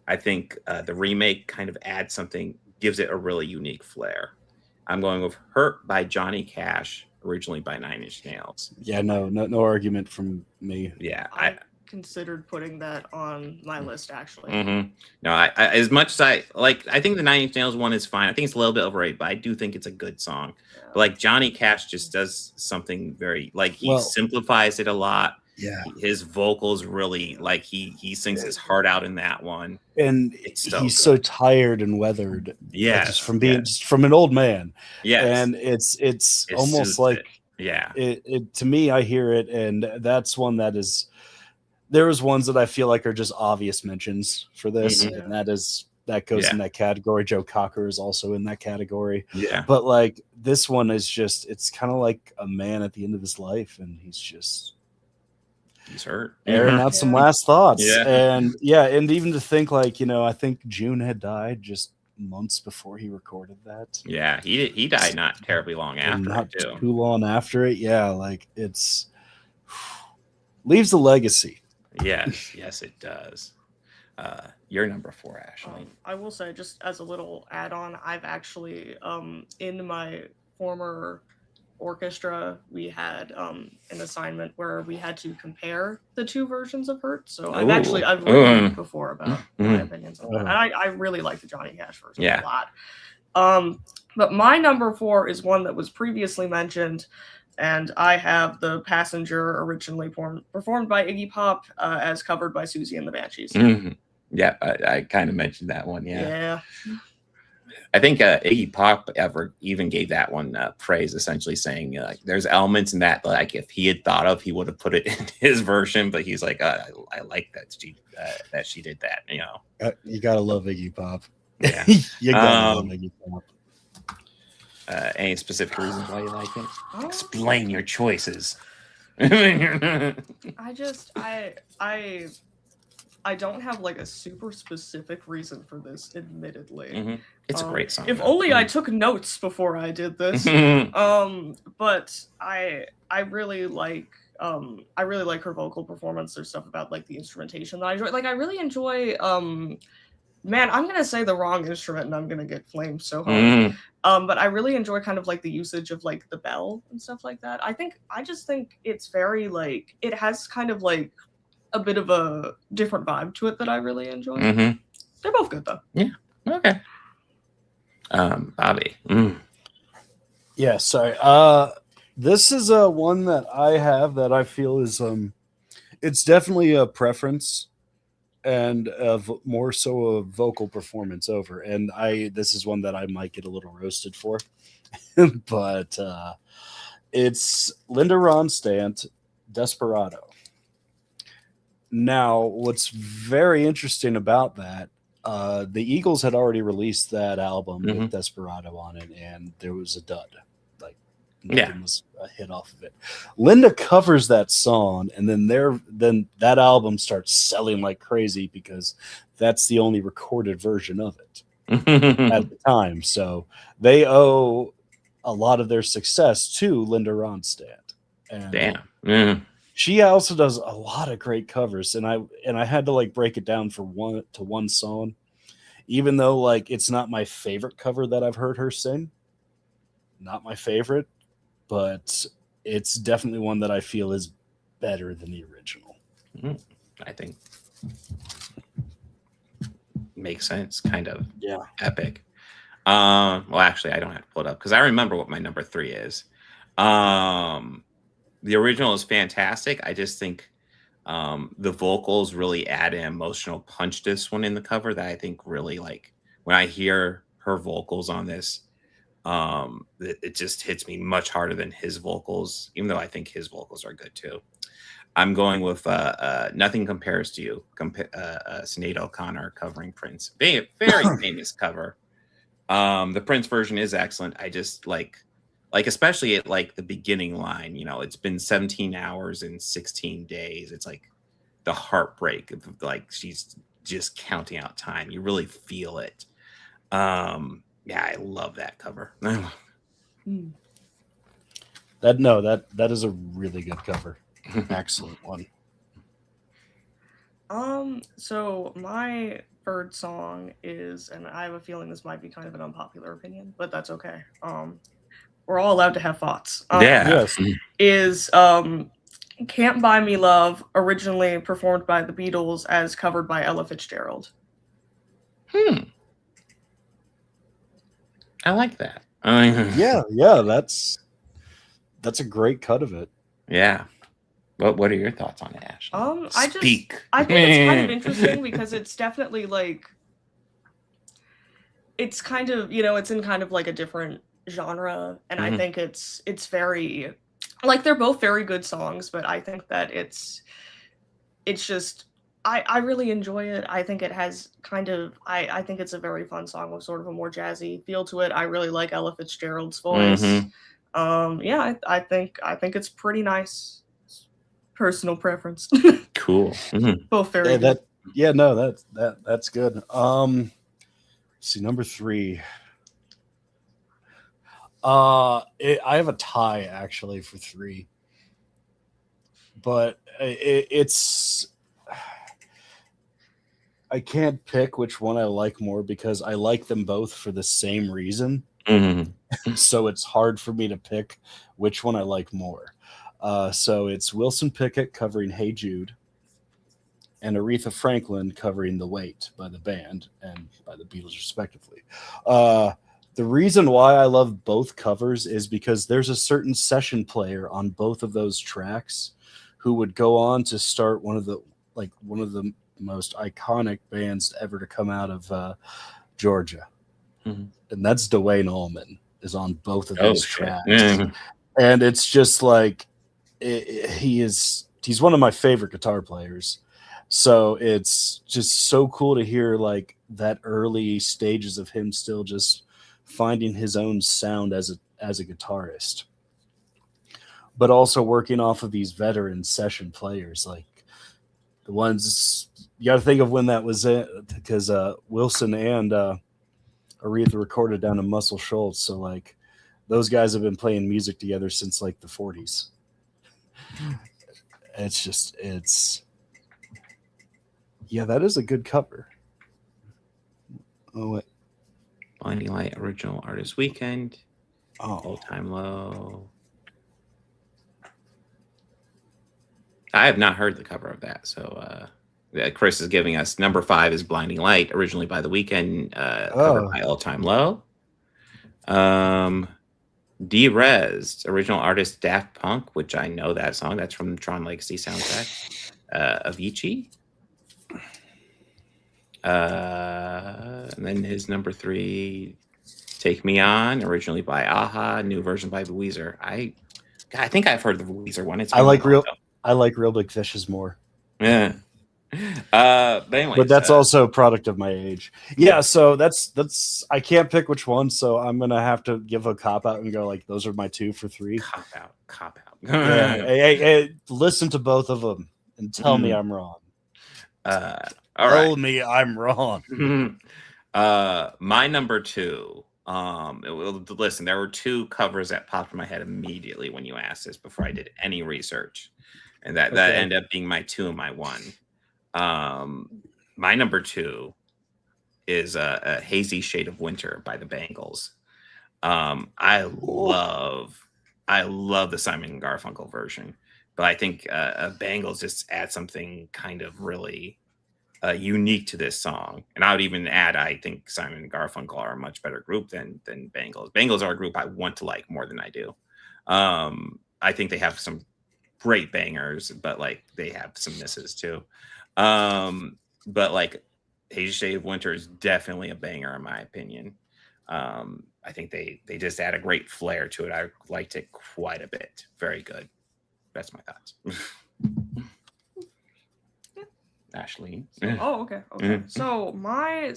[SPEAKER 2] I think the remake kind of adds something, gives it a really unique flair. I'm going with "Hurt" by Johnny Cash, originally by Nine Inch Nails.
[SPEAKER 8] Yeah, no argument from me.
[SPEAKER 2] Yeah,
[SPEAKER 7] I considered putting that on my list actually.
[SPEAKER 2] No, I as much as I like, I think the Nine Inch Nails one is fine. I think it's a little bit overrated, but I do think it's a good song.
[SPEAKER 7] Yeah.
[SPEAKER 2] But like Johnny Cash just does something very like he
[SPEAKER 8] Well-
[SPEAKER 2] simplifies it a lot.
[SPEAKER 8] Yeah.
[SPEAKER 2] His vocals really like he sings his heart out in that one.
[SPEAKER 8] And
[SPEAKER 2] It's so
[SPEAKER 8] he's
[SPEAKER 2] good.
[SPEAKER 8] so tired and weathered.
[SPEAKER 2] Yes,
[SPEAKER 8] Just from being
[SPEAKER 2] yes.
[SPEAKER 8] just from an old man.
[SPEAKER 2] Yes,
[SPEAKER 8] And it's
[SPEAKER 2] it
[SPEAKER 8] almost
[SPEAKER 2] suits
[SPEAKER 8] like
[SPEAKER 2] it. Yeah.
[SPEAKER 8] it to me, I hear it, and that's one that is. There's ones that I feel like are just obvious mentions for this,
[SPEAKER 2] Mhm.
[SPEAKER 8] and that goes in that category. Joe Cocker is also in that category.
[SPEAKER 2] Yeah.
[SPEAKER 8] But like this one is just, it's kind of like a man at the end of his life, and he's just
[SPEAKER 2] He's hurt.
[SPEAKER 8] airing out some
[SPEAKER 7] Yeah.
[SPEAKER 8] last thoughts.
[SPEAKER 2] Yeah.
[SPEAKER 8] And even to think like, I think June had died just months before he recorded that.
[SPEAKER 2] Yeah, he died not terribly long
[SPEAKER 8] And
[SPEAKER 2] after
[SPEAKER 8] not
[SPEAKER 2] it too.
[SPEAKER 8] too long after it. Yeah, like it's leaves a legacy.
[SPEAKER 2] Yes, it does. You're number 4, Ashley.
[SPEAKER 7] I will say, just as a little add-on, I've actually in my former orchestra we had an assignment where we had to compare the two versions of Hurt. So I've written before about my opinions on that. And I really like the Johnny Cash version
[SPEAKER 2] Yeah.
[SPEAKER 7] a lot. But my number 4 is one that was previously mentioned, and I have The Passenger, originally performed by Iggy Pop, as covered by Susie and the Banshees.
[SPEAKER 2] Yeah, I kind of mentioned that one. Yeah. I think Iggy Pop ever even gave that one praise, essentially saying like there's elements in that like if he had thought of, he would have put it in his version. But he's like, I like that she did that.
[SPEAKER 8] You gotta love Iggy Pop.
[SPEAKER 2] Yeah.
[SPEAKER 8] You gotta love Iggy Pop.
[SPEAKER 2] Any specific reasons why you like it?
[SPEAKER 7] Oh.
[SPEAKER 2] Explain your choices.
[SPEAKER 7] I don't have like a super specific reason for this, admittedly.
[SPEAKER 2] It's a great song.
[SPEAKER 7] If only I took notes before I did this. But I really like her vocal performance. There's stuff about like the instrumentation that I enjoy. Like I really enjoy man, I'm gonna say the wrong instrument and I'm gonna get flamed so hard. But I really enjoy kind of like the usage of like the bell and stuff like that. I just think it's very like it has kind of like a bit of a different vibe to it that I really enjoy. They're both good though.
[SPEAKER 2] Yeah. Okay. Bobby.
[SPEAKER 8] Yeah, sorry. This is one that I have that I feel is it's definitely a preference and more so a vocal performance over. And this is one that I might get a little roasted for. But it's Linda Ronstadt, Desperado. Now, what's very interesting about that, the Eagles had already released that album with Desperado on it, and there was a dud. Like, nothing was a hit off of it. Linda covers that song, and then that album starts selling like crazy because that's the only recorded version of it at the time. So they owe a lot of their success to Linda Ronstadt. And
[SPEAKER 2] Damn.
[SPEAKER 8] she also does a lot of great covers, and I had to like break it down for one song, even though like it's not my favorite cover that I've heard her sing. Not my favorite, but it's definitely one that I feel is better than the original.
[SPEAKER 2] I think makes sense. Kind of.
[SPEAKER 8] Yeah.
[SPEAKER 2] Epic. Well, actually, I don't have to pull it up because I remember what my number 3 is. The original is fantastic. I just think the vocals really add an emotional punch to this one in the cover that I think really like when I hear her vocals on this, it just hits me much harder than his vocals, even though I think his vocals are good too. I'm going with Nothing Compares to You, Sinead O'Connor covering Prince. Very famous cover. The Prince version is excellent. I just like especially at like the beginning line, it's been 17 hours and 16 days. It's like the heartbreak of like she's just counting out time. You really feel it. Yeah, I love that cover.
[SPEAKER 8] That is a really good cover. Excellent one.
[SPEAKER 7] So my third song is, and I have a feeling this might be kind of an unpopular opinion, but that's okay. We're all allowed to have thoughts.
[SPEAKER 2] Yeah.
[SPEAKER 8] Yes.
[SPEAKER 7] Is Can't Buy Me Love, originally performed by the Beatles as covered by Ella Fitzgerald.
[SPEAKER 2] I like that.
[SPEAKER 8] Yeah, that's a great cut of it.
[SPEAKER 2] Yeah. What are your thoughts on it, Ash?
[SPEAKER 7] I think
[SPEAKER 2] Speak.
[SPEAKER 7] it's kind of interesting because it's definitely like, it's kind of, it's in kind of like a different genre, and I think it's very, like, they're both very good songs, but I think that it's just, I really enjoy it. I think it has kind of, I think it's a very fun song with sort of a more jazzy feel to it. I really like Ella Fitzgerald's voice. Yeah, I think it's pretty nice. Personal preference.
[SPEAKER 2] Cool.
[SPEAKER 7] Both very good.
[SPEAKER 8] That's good. Let's see, number 3. I have a tie actually for 3, but it's I can't pick which one I like more because I like them both for the same reason. So it's hard for me to pick which one I like more. So it's Wilson Pickett covering Hey Jude and Aretha Franklin covering The Weight by the band and by the Beatles respectively. The reason why I love both covers is because there's a certain session player on both of those tracks who would go on to start one of the most iconic bands ever to come out of Georgia. And that's Dwayne Allman is on both of those tracks. And it's just like, he's one of my favorite guitar players. So it's just so cool to hear like that early stages of him still just finding his own sound as a guitarist, but also working off of these veteran session players, like the ones you got to think of when that was it, because Wilson and Aretha recorded down in Muscle Shoals. So like those guys have been playing music together since like the 40s. Yeah, that is a good cover. Oh, wait.
[SPEAKER 2] Blinding Light, original artist Weekend.
[SPEAKER 8] All
[SPEAKER 2] Time Low. I have not heard the cover of that. So Chris is giving us number 5 is Blinding Light, originally by The Weeknd, covered by All Time Low. D-Rez, original artist Daft Punk, which I know that song. That's from the Tron Legacy soundtrack. Avicii. And then his number 3, Take Me On, originally by Aha, new version by Weezer. I think I've heard the Weezer one. I like
[SPEAKER 8] Real Big Fishes more.
[SPEAKER 2] Yeah. But anyway,
[SPEAKER 8] but that's also a product of my age. Yeah, so that's I can't pick which one, so I'm gonna have to give a cop out and go like those are my 2 for 3.
[SPEAKER 2] Cop out.
[SPEAKER 8] Yeah, hey, listen to both of them and tell me I'm wrong.
[SPEAKER 2] Tell
[SPEAKER 8] me I'm wrong.
[SPEAKER 2] My number 2. Listen, there were 2 covers that popped in my head immediately when you asked this before I did any research, and that ended up being my 2 and my 1. My number 2 is a Hazy Shade of Winter by the Bangles. I love the Simon and Garfunkel version, but I think Bangles just add something kind of really unique to this song. And I would even add, I think Simon and Garfunkel are a much better group than Bangles. Bangles are a group I want to like more than I do. I think they have some great bangers, but like they have some misses too. But like Hazy Shade of Winter is definitely a banger in my opinion. I think they just add a great flair to it. I liked it quite a bit. Very good. That's my thoughts. Ashlene.
[SPEAKER 7] Oh, okay. So my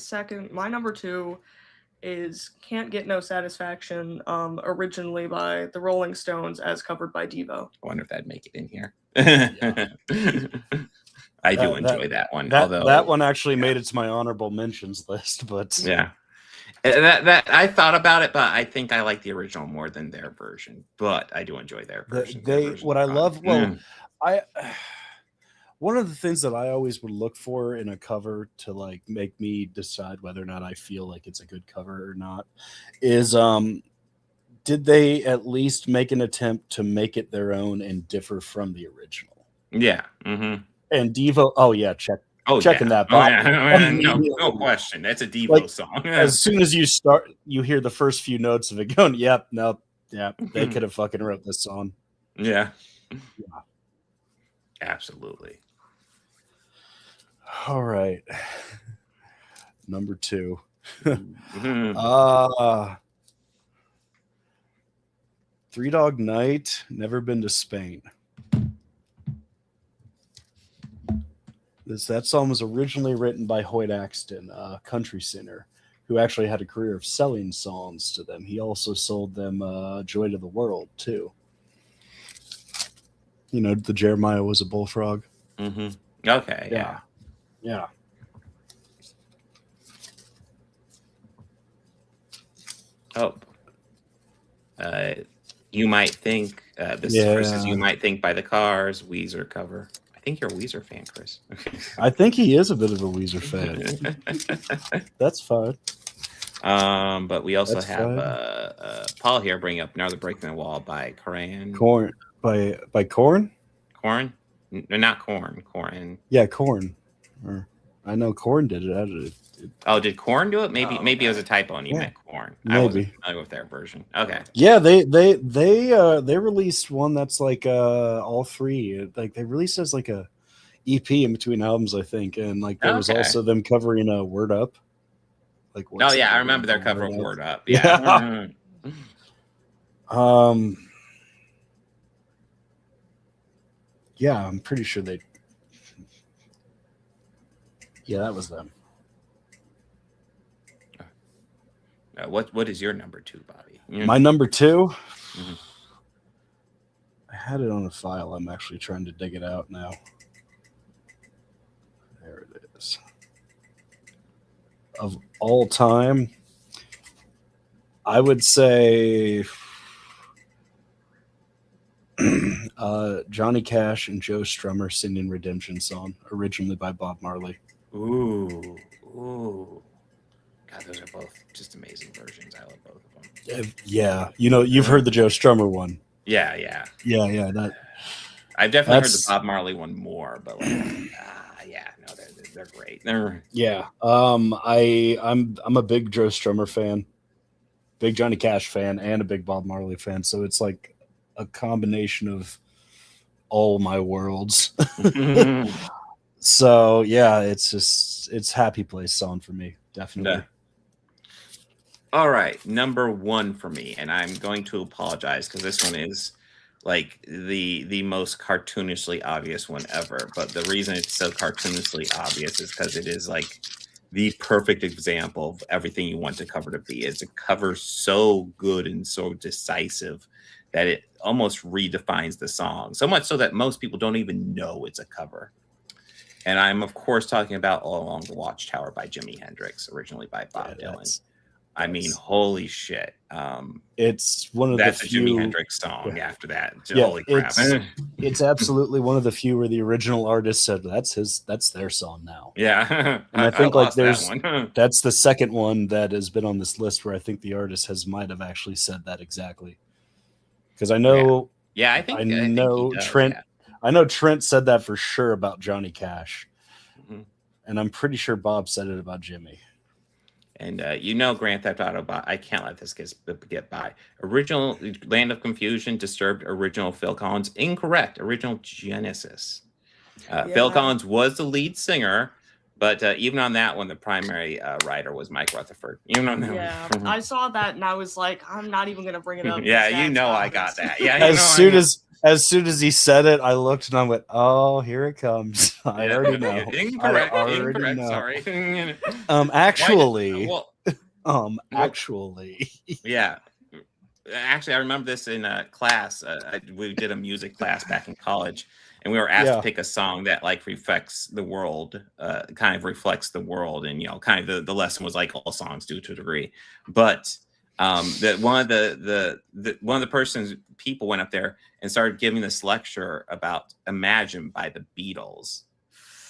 [SPEAKER 7] number 2 is Can't Get No Satisfaction, originally by the Rolling Stones as covered by Devo.
[SPEAKER 2] I wonder if that'd make it in here. I do enjoy that one. Although
[SPEAKER 8] that one actually made it to my honorable mentions list, but
[SPEAKER 2] yeah. That I thought about it, but I think I like the original more than their version. But I do enjoy their version.
[SPEAKER 8] What I love, well, one of the things that I always would look for in a cover to like make me decide whether or not I feel like it's a good cover or not is did they at least make an attempt to make it their own and differ from the original?
[SPEAKER 2] Yeah. Mm-hmm.
[SPEAKER 8] And Devo, oh yeah, checking that
[SPEAKER 2] box. No question. That's a Devo song.
[SPEAKER 8] As soon as you hear the first few notes of it going, yep, they could have fucking wrote this song.
[SPEAKER 2] Yeah. Absolutely.
[SPEAKER 8] All right. Number 2. Three Dog Night, Never Been to Spain. That song was originally written by Hoyt Axton, a country singer, who actually had a career of selling songs to them. He also sold them Joy to the World, too. You know, the Jeremiah Was a Bullfrog.
[SPEAKER 2] Mm-hmm. Okay,
[SPEAKER 8] yeah.
[SPEAKER 2] Oh. You Might Think, this versus You Might Think by the Cars, Weezer cover. I think you're a Weezer fan, Chris.
[SPEAKER 8] I think he is a bit of a Weezer fan. That's fine.
[SPEAKER 2] But we also have Paul here bringing up Another Break in the Wall by Korn.
[SPEAKER 8] Korn. By Korn?
[SPEAKER 2] Korn? No, not Korn. Korn.
[SPEAKER 8] Yeah, Korn. I know Korn did it.
[SPEAKER 2] Did Korn do it? Maybe it was a typo and you meant Korn.
[SPEAKER 8] Maybe.
[SPEAKER 2] I wasn't familiar with their version. Okay.
[SPEAKER 8] Yeah, they released one that's like all three. Like they released as like a EP in between albums, I think, and like there was also them covering Word Up. Like
[SPEAKER 2] I remember their cover of Word Up. Yeah.
[SPEAKER 8] Yeah, I'm pretty sure that was them.
[SPEAKER 2] What is your number 2, Bobby?
[SPEAKER 8] My number 2? Mm-hmm. I had it on a file. I'm actually trying to dig it out now. There it is. Of all time, I would say Johnny Cash and Joe Strummer singing Redemption Song, originally by Bob Marley.
[SPEAKER 2] Ooh. God, those are both just amazing versions. I love both of them.
[SPEAKER 8] Yeah, you've heard the Joe Strummer one.
[SPEAKER 2] Yeah.
[SPEAKER 8] That
[SPEAKER 2] I've definitely heard the Bob Marley one more, but they're great.
[SPEAKER 8] I'm a big Joe Strummer fan, big Johnny Cash fan, and a big Bob Marley fan. So it's like a combination of all my worlds. So yeah, it's happy place song for me, definitely.
[SPEAKER 2] Yeah. All right, number 1 for me, and I'm going to apologize because this one is like the most cartoonishly obvious one ever. But the reason it's so cartoonishly obvious is because it is like the perfect example of everything you want a cover to be. It's a cover so good and so decisive that it almost redefines the song, so much so that most people don't even know it's a cover. And I'm, of course, talking about All Along the Watchtower by Jimi Hendrix, originally by Bob Dylan. I mean, holy shit.
[SPEAKER 8] It's one of
[SPEAKER 2] that's
[SPEAKER 8] the
[SPEAKER 2] a
[SPEAKER 8] few
[SPEAKER 2] Jimi Hendrix song after that. Holy crap.
[SPEAKER 8] It's absolutely one of the few where the original artist said that's their song now.
[SPEAKER 2] Yeah.
[SPEAKER 8] And I think like
[SPEAKER 2] that
[SPEAKER 8] that's the second one that has been on this list where I think the artist might have actually said that exactly. Because I know
[SPEAKER 2] I think
[SPEAKER 8] Trent. Yeah. I know Trent said that for sure about Johnny Cash.
[SPEAKER 2] Mm-hmm.
[SPEAKER 8] And I'm pretty sure Bob said it about Jimmy.
[SPEAKER 2] And Grand Theft Auto, I can't let this get by. Original Land of Confusion, Disturbed, original Phil Collins. Incorrect. Original Genesis. Phil Collins was the lead singer, but even on that one, the primary writer was Mike Rutherford. Even on that one.
[SPEAKER 7] I saw that and I was like, I'm not even going to bring it up.
[SPEAKER 2] I got that. Yeah,
[SPEAKER 8] As soon as he said it, I looked and I went, "Oh, here it comes." I already know.
[SPEAKER 2] Incorrect. Sorry.
[SPEAKER 8] Actually, Actually,
[SPEAKER 2] Yeah. Actually, I remember this in class. We did a music class back in college, and we were asked
[SPEAKER 8] Yeah.
[SPEAKER 2] to pick a song that like reflects the world, kind of reflects the world, and kind of the lesson was like all songs do to a degree. But that one of the people went up there and started giving this lecture about "Imagine" by the Beatles.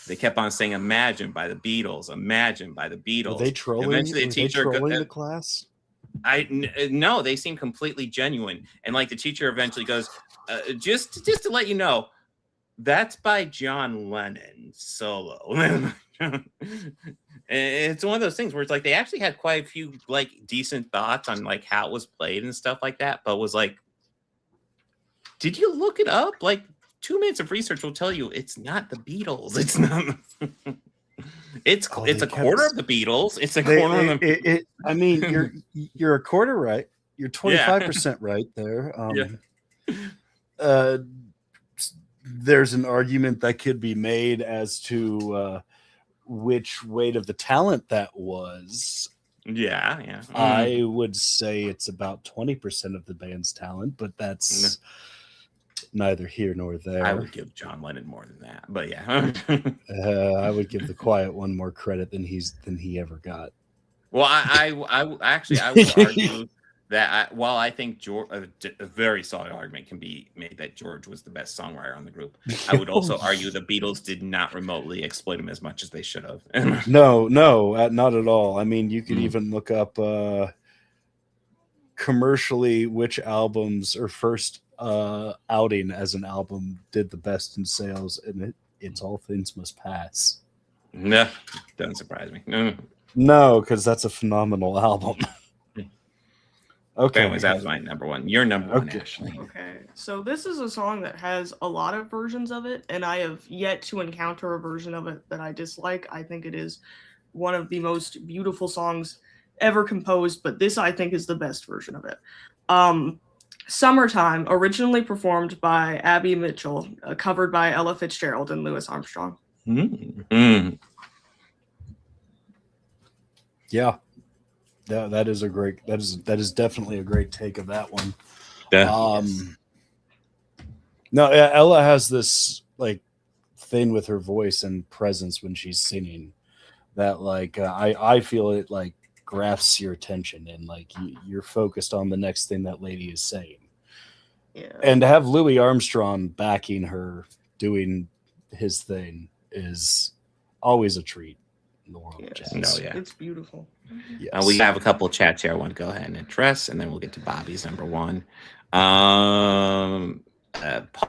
[SPEAKER 2] They kept on saying "Imagine" by the Beatles, "Imagine" by the Beatles.
[SPEAKER 8] Were they trolling?
[SPEAKER 2] Eventually, the
[SPEAKER 8] Were they
[SPEAKER 2] teacher
[SPEAKER 8] trolling the class?
[SPEAKER 2] no, they seem completely genuine, and like the teacher eventually goes, just to let you know, that's by John Lennon solo. It's one of those things where it's like they actually had quite a few like decent thoughts on like how it was played and stuff like that, but was like, did you look it up? Like 2 minutes of research will tell you it's not the Beatles. It's not. It's a quarter of the Beatles. It's a quarter of the.
[SPEAKER 8] I mean, you're a quarter right. You're 25% right there. There's an argument that could be made as to which weight of the talent that was.
[SPEAKER 2] Yeah.
[SPEAKER 8] I would say it's about 20% of the band's talent, but that's neither here nor there.
[SPEAKER 2] I would give John Lennon more than that, but yeah.
[SPEAKER 8] I would give the Quiet One more credit than he ever got.
[SPEAKER 2] Well, I will argue that while I think George, a very solid argument can be made that George was the best songwriter on the group, I would also argue the Beatles did not remotely exploit him as much as they should have.
[SPEAKER 8] No, not at all. I mean, you could even look up commercially which albums or first outing as an album did the best in sales, and it's All Things Must Pass.
[SPEAKER 2] No, doesn't surprise me.
[SPEAKER 8] No, because that's a phenomenal album. Okay.
[SPEAKER 2] Anyways, that was my number one. Your number one,
[SPEAKER 8] Okay.
[SPEAKER 2] Ashley.
[SPEAKER 7] Okay, so this is a song that has a lot of versions of it, and I have yet to encounter a version of it that I dislike. I think it is one of the most beautiful songs ever composed, but this I think is the best version of it. Summertime, originally performed by Abby Mitchell, covered by Ella Fitzgerald and Louis Armstrong.
[SPEAKER 8] Yeah. That is definitely a great take of that one. No, Ella has this like thing with her voice and presence when she's singing that like I feel it like grasps your attention and like you're focused on the next thing that lady is saying.
[SPEAKER 7] Yeah.
[SPEAKER 8] And to have Louis Armstrong backing her doing his thing is always a treat in the world of jazz.
[SPEAKER 2] No, yeah.
[SPEAKER 7] It's beautiful.
[SPEAKER 8] Yes.
[SPEAKER 2] We have a couple of chats here I want to go ahead and address, and then we'll get to Bobby's number one. Paul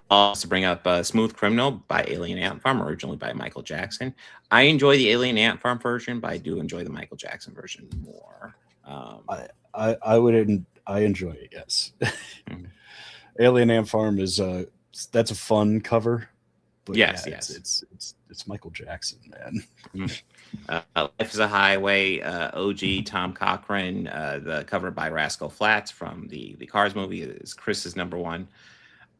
[SPEAKER 2] wants to bring up Smooth Criminal by Alien Ant Farm, originally by Michael Jackson. I enjoy the Alien Ant Farm version, but I do enjoy the Michael Jackson version more.
[SPEAKER 8] I enjoy it, yes. Alien Ant Farm is that's a fun cover. But
[SPEAKER 2] yes.
[SPEAKER 8] It's Michael Jackson, man.
[SPEAKER 2] Life is a Highway, OG Tom Cochran, the cover by Rascal Flatts from the Cars movie is Chris's number one.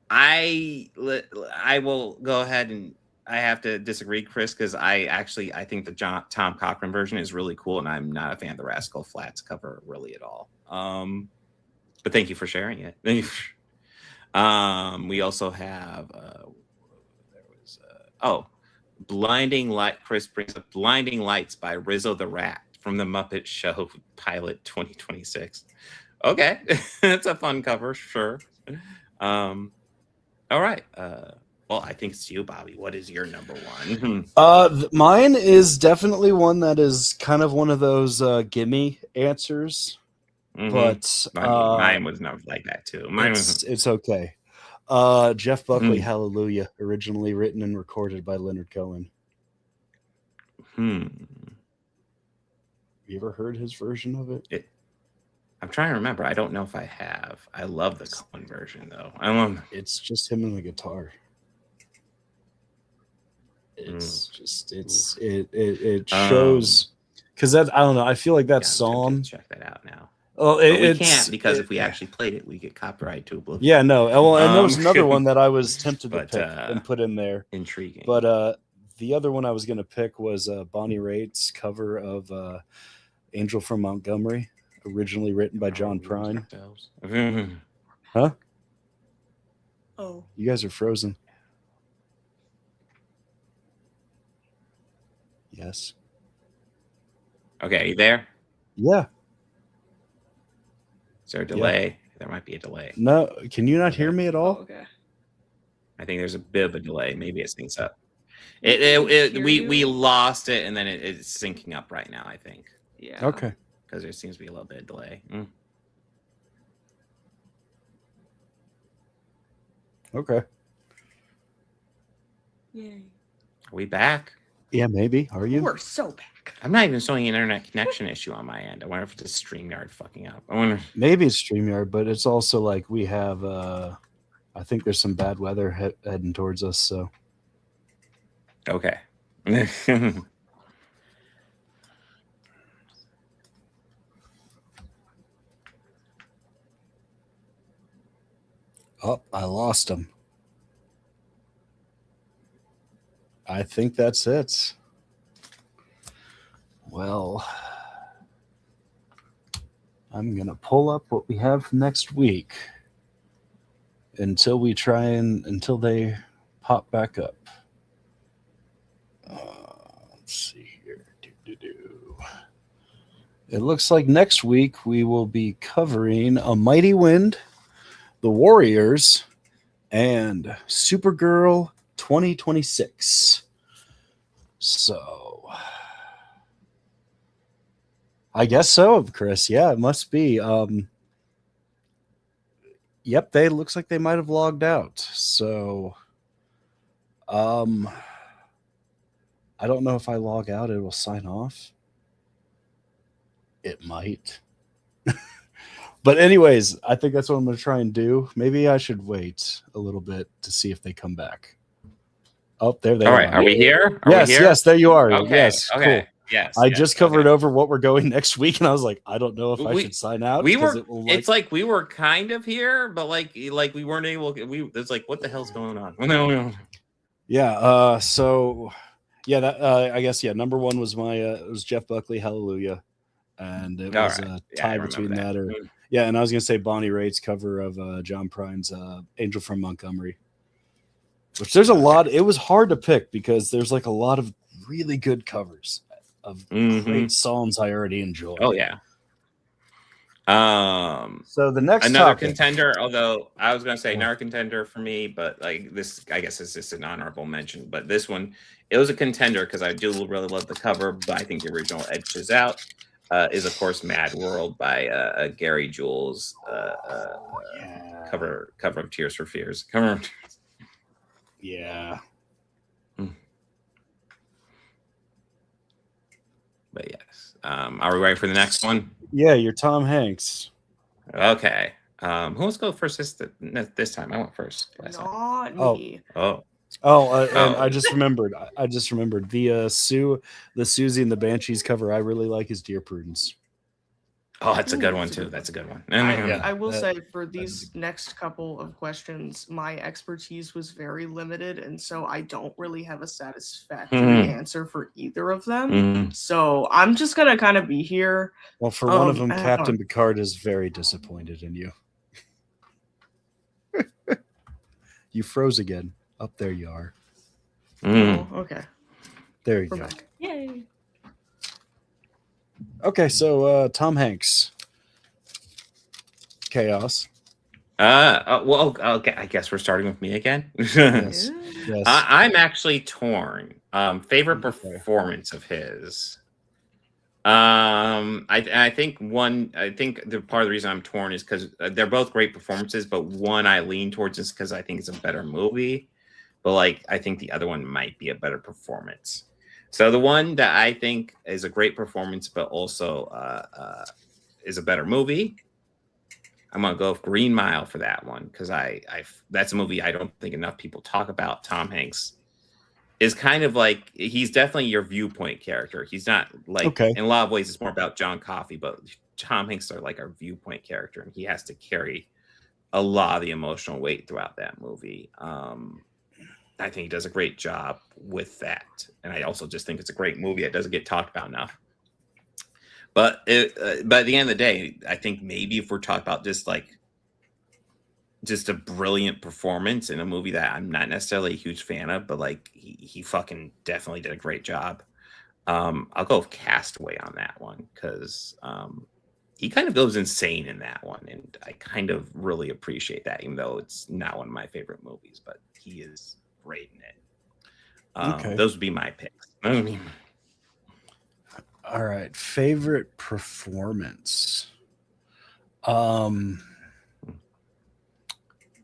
[SPEAKER 2] I will go ahead and I have to disagree, Chris, because I think the Tom Cochran version is really cool, and I'm not a fan of the Rascal Flatts cover really at all. But thank you for sharing it. We also have Blinding Light. Chris brings up Blinding Lights by Rizzo the Rat from the Muppet Show Pilot 2026. Okay, that's a fun cover, sure. All right. Well, I think it's you, Bobby. What is your number one?
[SPEAKER 8] Mine is definitely one that is kind of one of those gimme answers, but
[SPEAKER 2] mine was not like that too.
[SPEAKER 8] It's okay. Jeff Buckley, Hallelujah, originally written and recorded by Leonard Cohen. You ever heard his version of it?
[SPEAKER 2] I'm trying to remember. I don't know if I have. I love the Cohen version though.
[SPEAKER 8] It's just him and the guitar. It's just it shows because that I don't know. I feel like that song.
[SPEAKER 2] Check that out now.
[SPEAKER 8] Well,
[SPEAKER 2] we can't because if we actually played it, we get copyright to oblivion.
[SPEAKER 8] Yeah, no. Well, and there was another one that I was tempted to pick and put in there.
[SPEAKER 2] Intriguing.
[SPEAKER 8] But the other one I was going to pick was Bonnie Raitt's cover of Angel from Montgomery, originally written by John Prine.
[SPEAKER 2] Mhm.
[SPEAKER 8] Huh?
[SPEAKER 7] Oh,
[SPEAKER 8] You guys are frozen. Yes.
[SPEAKER 2] Okay, you there?
[SPEAKER 8] Yeah.
[SPEAKER 2] Is there a delay? There might be a delay.
[SPEAKER 8] No, can you not hear
[SPEAKER 2] Okay.
[SPEAKER 8] me at
[SPEAKER 7] oh,
[SPEAKER 8] all?
[SPEAKER 7] okay.
[SPEAKER 2] I think there's a bit of a delay. Maybe it syncs up.
[SPEAKER 7] We can hear
[SPEAKER 2] We
[SPEAKER 7] you.
[SPEAKER 2] lost it, and then it's syncing up right now, I think,
[SPEAKER 7] Yeah.
[SPEAKER 8] Okay.
[SPEAKER 2] because there seems to be a little bit of delay.
[SPEAKER 8] Okay.
[SPEAKER 7] Yay.
[SPEAKER 2] Are we back?
[SPEAKER 8] Yeah, maybe. Are you?
[SPEAKER 7] We're so back.
[SPEAKER 2] I'm not even showing an internet connection issue on my end. I wonder if it's a StreamYard fucking up. I wonder.
[SPEAKER 8] Maybe it's StreamYard, but it's also like we have I think there's some bad weather heading towards us, so
[SPEAKER 2] Okay.
[SPEAKER 8] oh, I lost him. I think that's it. Well, I'm gonna pull up what we have next week until they pop back up. Let's see here. It looks like next week we will be covering A Mighty Wind, The Warriors, and Supergirl 2026. So I guess so, Chris. Yeah, it must be. Yep, they looks like they might have logged out. So I don't know if I log out, it will sign off. It might. But anyways, I think that's what I'm going to try and do. Maybe I should wait a little bit to see if they come back. Oh, there they
[SPEAKER 2] All
[SPEAKER 8] are.
[SPEAKER 2] right. Are we here? Are
[SPEAKER 8] Yes,
[SPEAKER 2] we here?
[SPEAKER 8] yes, there you are.
[SPEAKER 2] Okay.
[SPEAKER 8] Yes,
[SPEAKER 2] Okay.
[SPEAKER 8] cool.
[SPEAKER 2] Yes.
[SPEAKER 8] I
[SPEAKER 2] yes,
[SPEAKER 8] just covered
[SPEAKER 2] okay.
[SPEAKER 8] over what we're going next week, and I was like, I don't know if I
[SPEAKER 2] We-
[SPEAKER 8] should sign out.
[SPEAKER 2] We
[SPEAKER 8] 'cause
[SPEAKER 2] were.
[SPEAKER 8] it will,
[SPEAKER 2] It's like we were kind of here, but like we weren't able. It's like, what the hell's going on? No.
[SPEAKER 8] Yeah. So yeah, that I guess number one was my it was Jeff Buckley, Hallelujah, and it
[SPEAKER 2] All
[SPEAKER 8] was
[SPEAKER 2] right.
[SPEAKER 8] a
[SPEAKER 2] Yeah, I
[SPEAKER 8] tie
[SPEAKER 2] remember
[SPEAKER 8] between that or
[SPEAKER 2] Mm.
[SPEAKER 8] yeah, and I was gonna say Bonnie Raitt's cover of John Prine's Angel from Montgomery, which there's a lot. It was hard to pick because there's like a lot of really good covers of great songs I already enjoy.
[SPEAKER 2] Oh yeah.
[SPEAKER 8] So the next
[SPEAKER 2] Another
[SPEAKER 8] topic,
[SPEAKER 2] contender, although I was gonna say another contender for me, but like this, I guess it's just an honorable mention. But this one, it was a contender because I do really love the cover, but I think the original edges out. Is of course Mad World by Gary Jules, cover of Tears for Fears.
[SPEAKER 8] yeah.
[SPEAKER 2] But yes, are we ready for the next one?
[SPEAKER 8] Yeah, you're Tom Hanks.
[SPEAKER 2] Okay. Who wants to go first this time? I went first last time.
[SPEAKER 7] Not
[SPEAKER 8] Oh.
[SPEAKER 7] me.
[SPEAKER 2] Oh.
[SPEAKER 8] And
[SPEAKER 2] Oh.
[SPEAKER 8] I just remembered. I just remembered the Susie and the Banshees cover. I really like is Dear Prudence.
[SPEAKER 2] Oh, that's a good
[SPEAKER 7] Ooh,
[SPEAKER 2] one
[SPEAKER 7] that's a
[SPEAKER 2] too.
[SPEAKER 7] good
[SPEAKER 2] That's a good one.
[SPEAKER 7] I will
[SPEAKER 8] that-
[SPEAKER 7] say for these next couple of questions, my expertise was very limited, and so I don't really have a satisfactory answer for either of them.
[SPEAKER 2] Mhm.
[SPEAKER 7] So I'm just gonna kind of be here.
[SPEAKER 8] Well, for one of them,
[SPEAKER 7] hang
[SPEAKER 8] Captain
[SPEAKER 7] on.
[SPEAKER 8] Picard is very disappointed in you. You froze again. Up there you are.
[SPEAKER 2] Mm.
[SPEAKER 7] Oh, okay,
[SPEAKER 8] There you
[SPEAKER 7] we're
[SPEAKER 8] go.
[SPEAKER 7] back. Yay!
[SPEAKER 8] Okay, so Tom Hanks. Chaos.
[SPEAKER 2] Well, okay. I guess we're starting with me again.
[SPEAKER 8] Yes. Yes.
[SPEAKER 2] I'm actually torn. Favorite
[SPEAKER 8] Okay.
[SPEAKER 2] performance of his. I think the part of the reason I'm torn is because they're both great performances, but one I lean towards is because I think it's a better movie, but like I think the other one might be a better performance. So the one that I think is a great performance, but also is a better movie, I'm gonna go with Green Mile for that one because that's a movie I don't think enough people talk about. Tom Hanks is kind of like he's definitely your viewpoint character. He's not like
[SPEAKER 8] Okay.
[SPEAKER 2] in a lot of ways it's more about John Coffey, but Tom Hanks are like our viewpoint character, and he has to carry a lot of the emotional weight throughout that movie. I think he does a great job with that, and I also just think it's a great movie that doesn't get talked about enough. But at the end of the day, I think maybe if we're talking about just a brilliant performance in a movie that I'm not necessarily a huge fan of, but like he fucking definitely did a great job. I'll go with Castaway on that one because he kind of goes insane in that one, and I kind of really appreciate that, even though it's not one of my favorite movies, but he is great in it.
[SPEAKER 8] Okay.
[SPEAKER 2] Those would be my picks.
[SPEAKER 8] All right, favorite performance.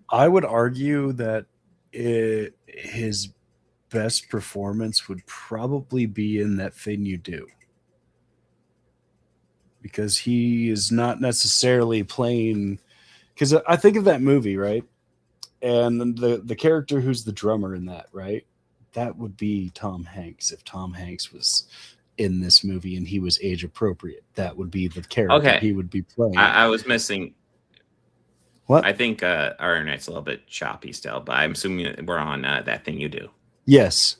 [SPEAKER 8] I would argue that his best performance would probably be in That Thing You Do, because he is not necessarily playing. Because I think of that movie, right, and the character who's the drummer in that, right, that would be Tom Hanks. If Tom Hanks was in this movie and he was age appropriate, that would be the character he would be playing.
[SPEAKER 2] I was missing.
[SPEAKER 8] What?
[SPEAKER 2] I think our internet's a little bit choppy still, but I'm assuming we're on That Thing You Do.
[SPEAKER 8] Yes.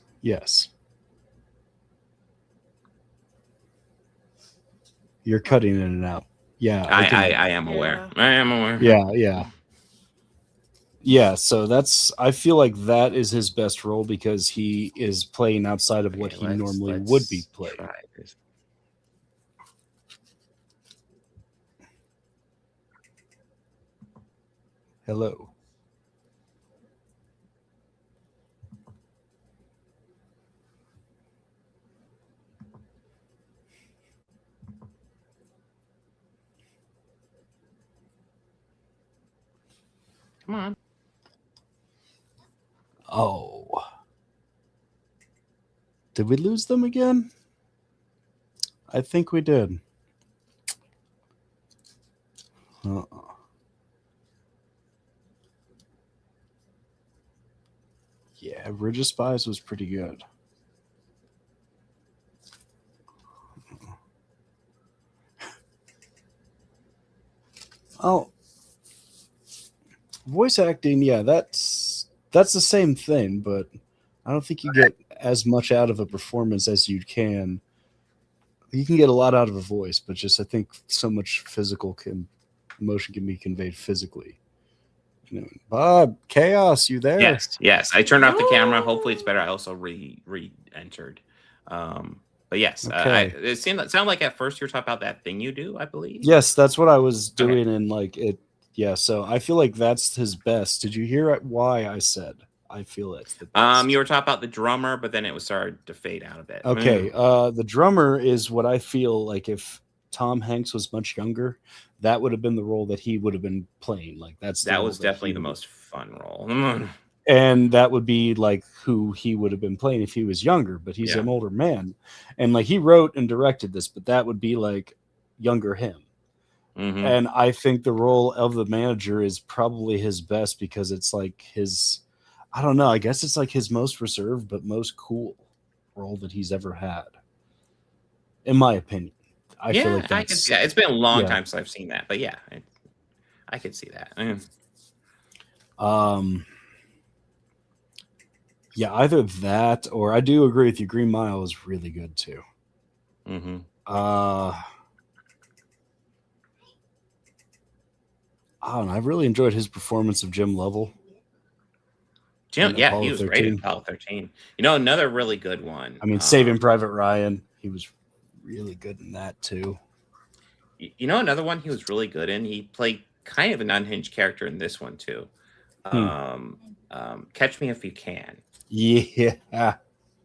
[SPEAKER 8] You're cutting in and out. Yeah,
[SPEAKER 2] I am aware. I am aware.
[SPEAKER 8] Yeah. So I feel like that is his best role because he is playing outside of what he normally would be playing. Hello.
[SPEAKER 2] Come on.
[SPEAKER 8] Oh. Did we lose them again? I think we did. Yeah, Bridge of Spies was pretty good. Oh, voice acting, yeah, that's the same thing, but I don't think you get as much out of a performance as you can. You can get a lot out of a voice, but just I think so much emotion can be conveyed physically. You know, Bob, Chaos, you there?
[SPEAKER 2] Yes. I turned off the camera. Hopefully it's better. I also re-entered. But yes,
[SPEAKER 8] Okay.
[SPEAKER 2] it sounded like at first you were talking about That Thing You Do, I believe.
[SPEAKER 8] Yes, that's what I was doing, and like it. Yeah, so I feel like that's his best. Did you hear why I said I feel it's the best?
[SPEAKER 2] You were talking about the drummer, but then it was started to fade out a bit.
[SPEAKER 8] Okay, the drummer is what I feel like if Tom Hanks was much younger, that would have been the role that he would have been playing. Like that
[SPEAKER 2] was definitely the most fun role.
[SPEAKER 8] And that would be like who he would have been playing if he was younger, but he's an older man. And like he wrote and directed this, but that would be like younger him.
[SPEAKER 2] Mm-hmm.
[SPEAKER 8] And I think the role of the manager is probably his best because it's like I don't know, I guess it's like his most reserved but most cool role that he's ever had. In my opinion. I feel like
[SPEAKER 2] I can see that. It's been a long time since I've seen that, but yeah, I could see that.
[SPEAKER 8] Yeah, either that or I do agree with you. Green Mile is really good too.
[SPEAKER 2] Mm-hmm.
[SPEAKER 8] I don't know. I really enjoyed his performance of Jim Lovell.
[SPEAKER 2] He was great in Apollo 13. You know, another really good one.
[SPEAKER 8] I mean, Saving Private Ryan. He was really good in that too.
[SPEAKER 2] You know, another one he was really good in. He played kind of an unhinged character in this one too. Catch Me If You Can.
[SPEAKER 8] Yeah.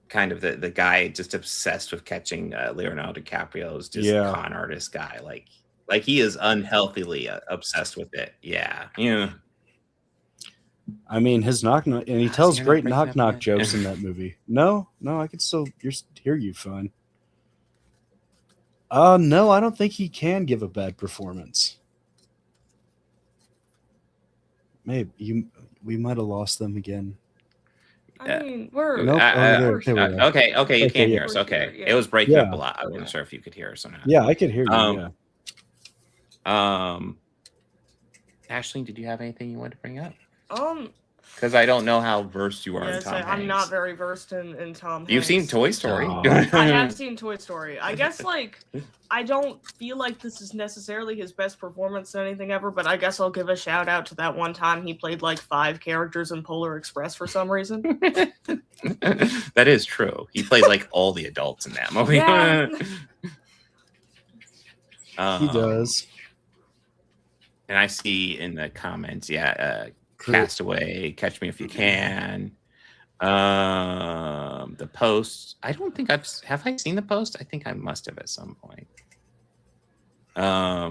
[SPEAKER 2] Kind of the guy just obsessed with catching Leonardo DiCaprio's just con artist guy. Like he is unhealthily obsessed with it. Yeah. I
[SPEAKER 8] mean, his knock and he tells great knock jokes in that movie. No, I can still hear you fine. No, I don't think he can give a bad performance. Maybe we might have lost them again.
[SPEAKER 7] I mean, we're
[SPEAKER 2] okay. You can't hear us. Okay, it was breaking up a lot. I wasn't sure if you could hear us or not.
[SPEAKER 8] Yeah, I could hear you.
[SPEAKER 2] Ashlene, did you have anything you wanted to bring up? Because I don't know how versed you are in
[SPEAKER 7] Yes,
[SPEAKER 2] Tom Hanks.
[SPEAKER 7] I'm not very versed in Tom Hanks.
[SPEAKER 2] You've seen Toy Story.
[SPEAKER 8] Oh.
[SPEAKER 7] I have seen Toy Story. I guess I don't feel like this is necessarily his best performance in anything ever, but I guess I'll give a shout out to that one time he played like 5 characters in Polar Express for some reason.
[SPEAKER 2] That is true. He plays like all the adults in that movie.
[SPEAKER 7] Yeah.
[SPEAKER 8] He does.
[SPEAKER 2] And I see in the comments, Castaway, Catch Me If You Can. The Post. I don't think have I seen The Post? I think I must have at some point.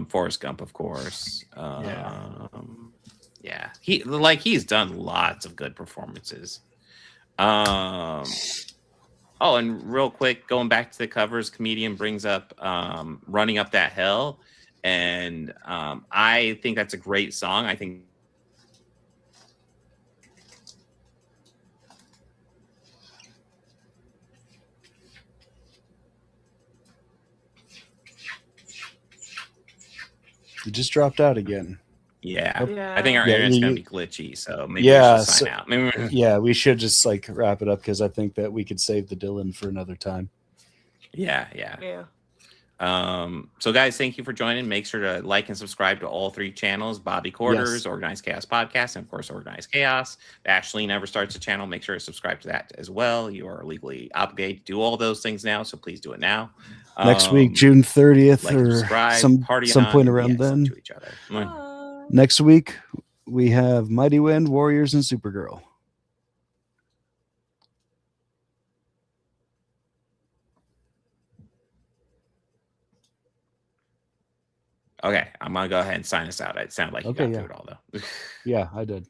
[SPEAKER 2] Forrest Gump, of course. He's done lots of good performances. Oh, and real quick, going back to the covers, comedian brings up Running Up That Hill. And I think that's a great song. I think
[SPEAKER 8] You just dropped out again.
[SPEAKER 2] Yeah.
[SPEAKER 7] Yeah.
[SPEAKER 2] I think our
[SPEAKER 8] Yeah,
[SPEAKER 2] internet's
[SPEAKER 8] you-
[SPEAKER 2] gonna be glitchy, so maybe
[SPEAKER 8] Yeah,
[SPEAKER 2] we should sign
[SPEAKER 8] so-
[SPEAKER 2] out. Maybe
[SPEAKER 8] Yeah, we should just like wrap it up because I think that we could save the Dylan for another time.
[SPEAKER 2] yeah.
[SPEAKER 7] Yeah.
[SPEAKER 2] So guys, thank you for joining. Make sure to like and subscribe to all 3 channels: Bobby Quarters,
[SPEAKER 8] Yes.
[SPEAKER 2] Organized Chaos Podcast, and of course Organized Chaos. If Ashlene never starts a channel, make sure to subscribe to that as well. You are legally obligated to do all those things now, so please do it now.
[SPEAKER 8] Next week, June 30th,
[SPEAKER 2] like and
[SPEAKER 8] or
[SPEAKER 2] subscribe,
[SPEAKER 8] some
[SPEAKER 2] party
[SPEAKER 8] some
[SPEAKER 2] on,
[SPEAKER 8] point
[SPEAKER 2] and be
[SPEAKER 8] around
[SPEAKER 2] excellent
[SPEAKER 8] then.
[SPEAKER 2] to each other.
[SPEAKER 8] Next week, we have Mighty Wind, Warriors, and Supergirl.
[SPEAKER 2] Okay, I'm gonna go ahead and sign us out. It sounded like you
[SPEAKER 8] Okay,
[SPEAKER 2] got
[SPEAKER 8] yeah.
[SPEAKER 2] through it all though.
[SPEAKER 8] Yeah, I did.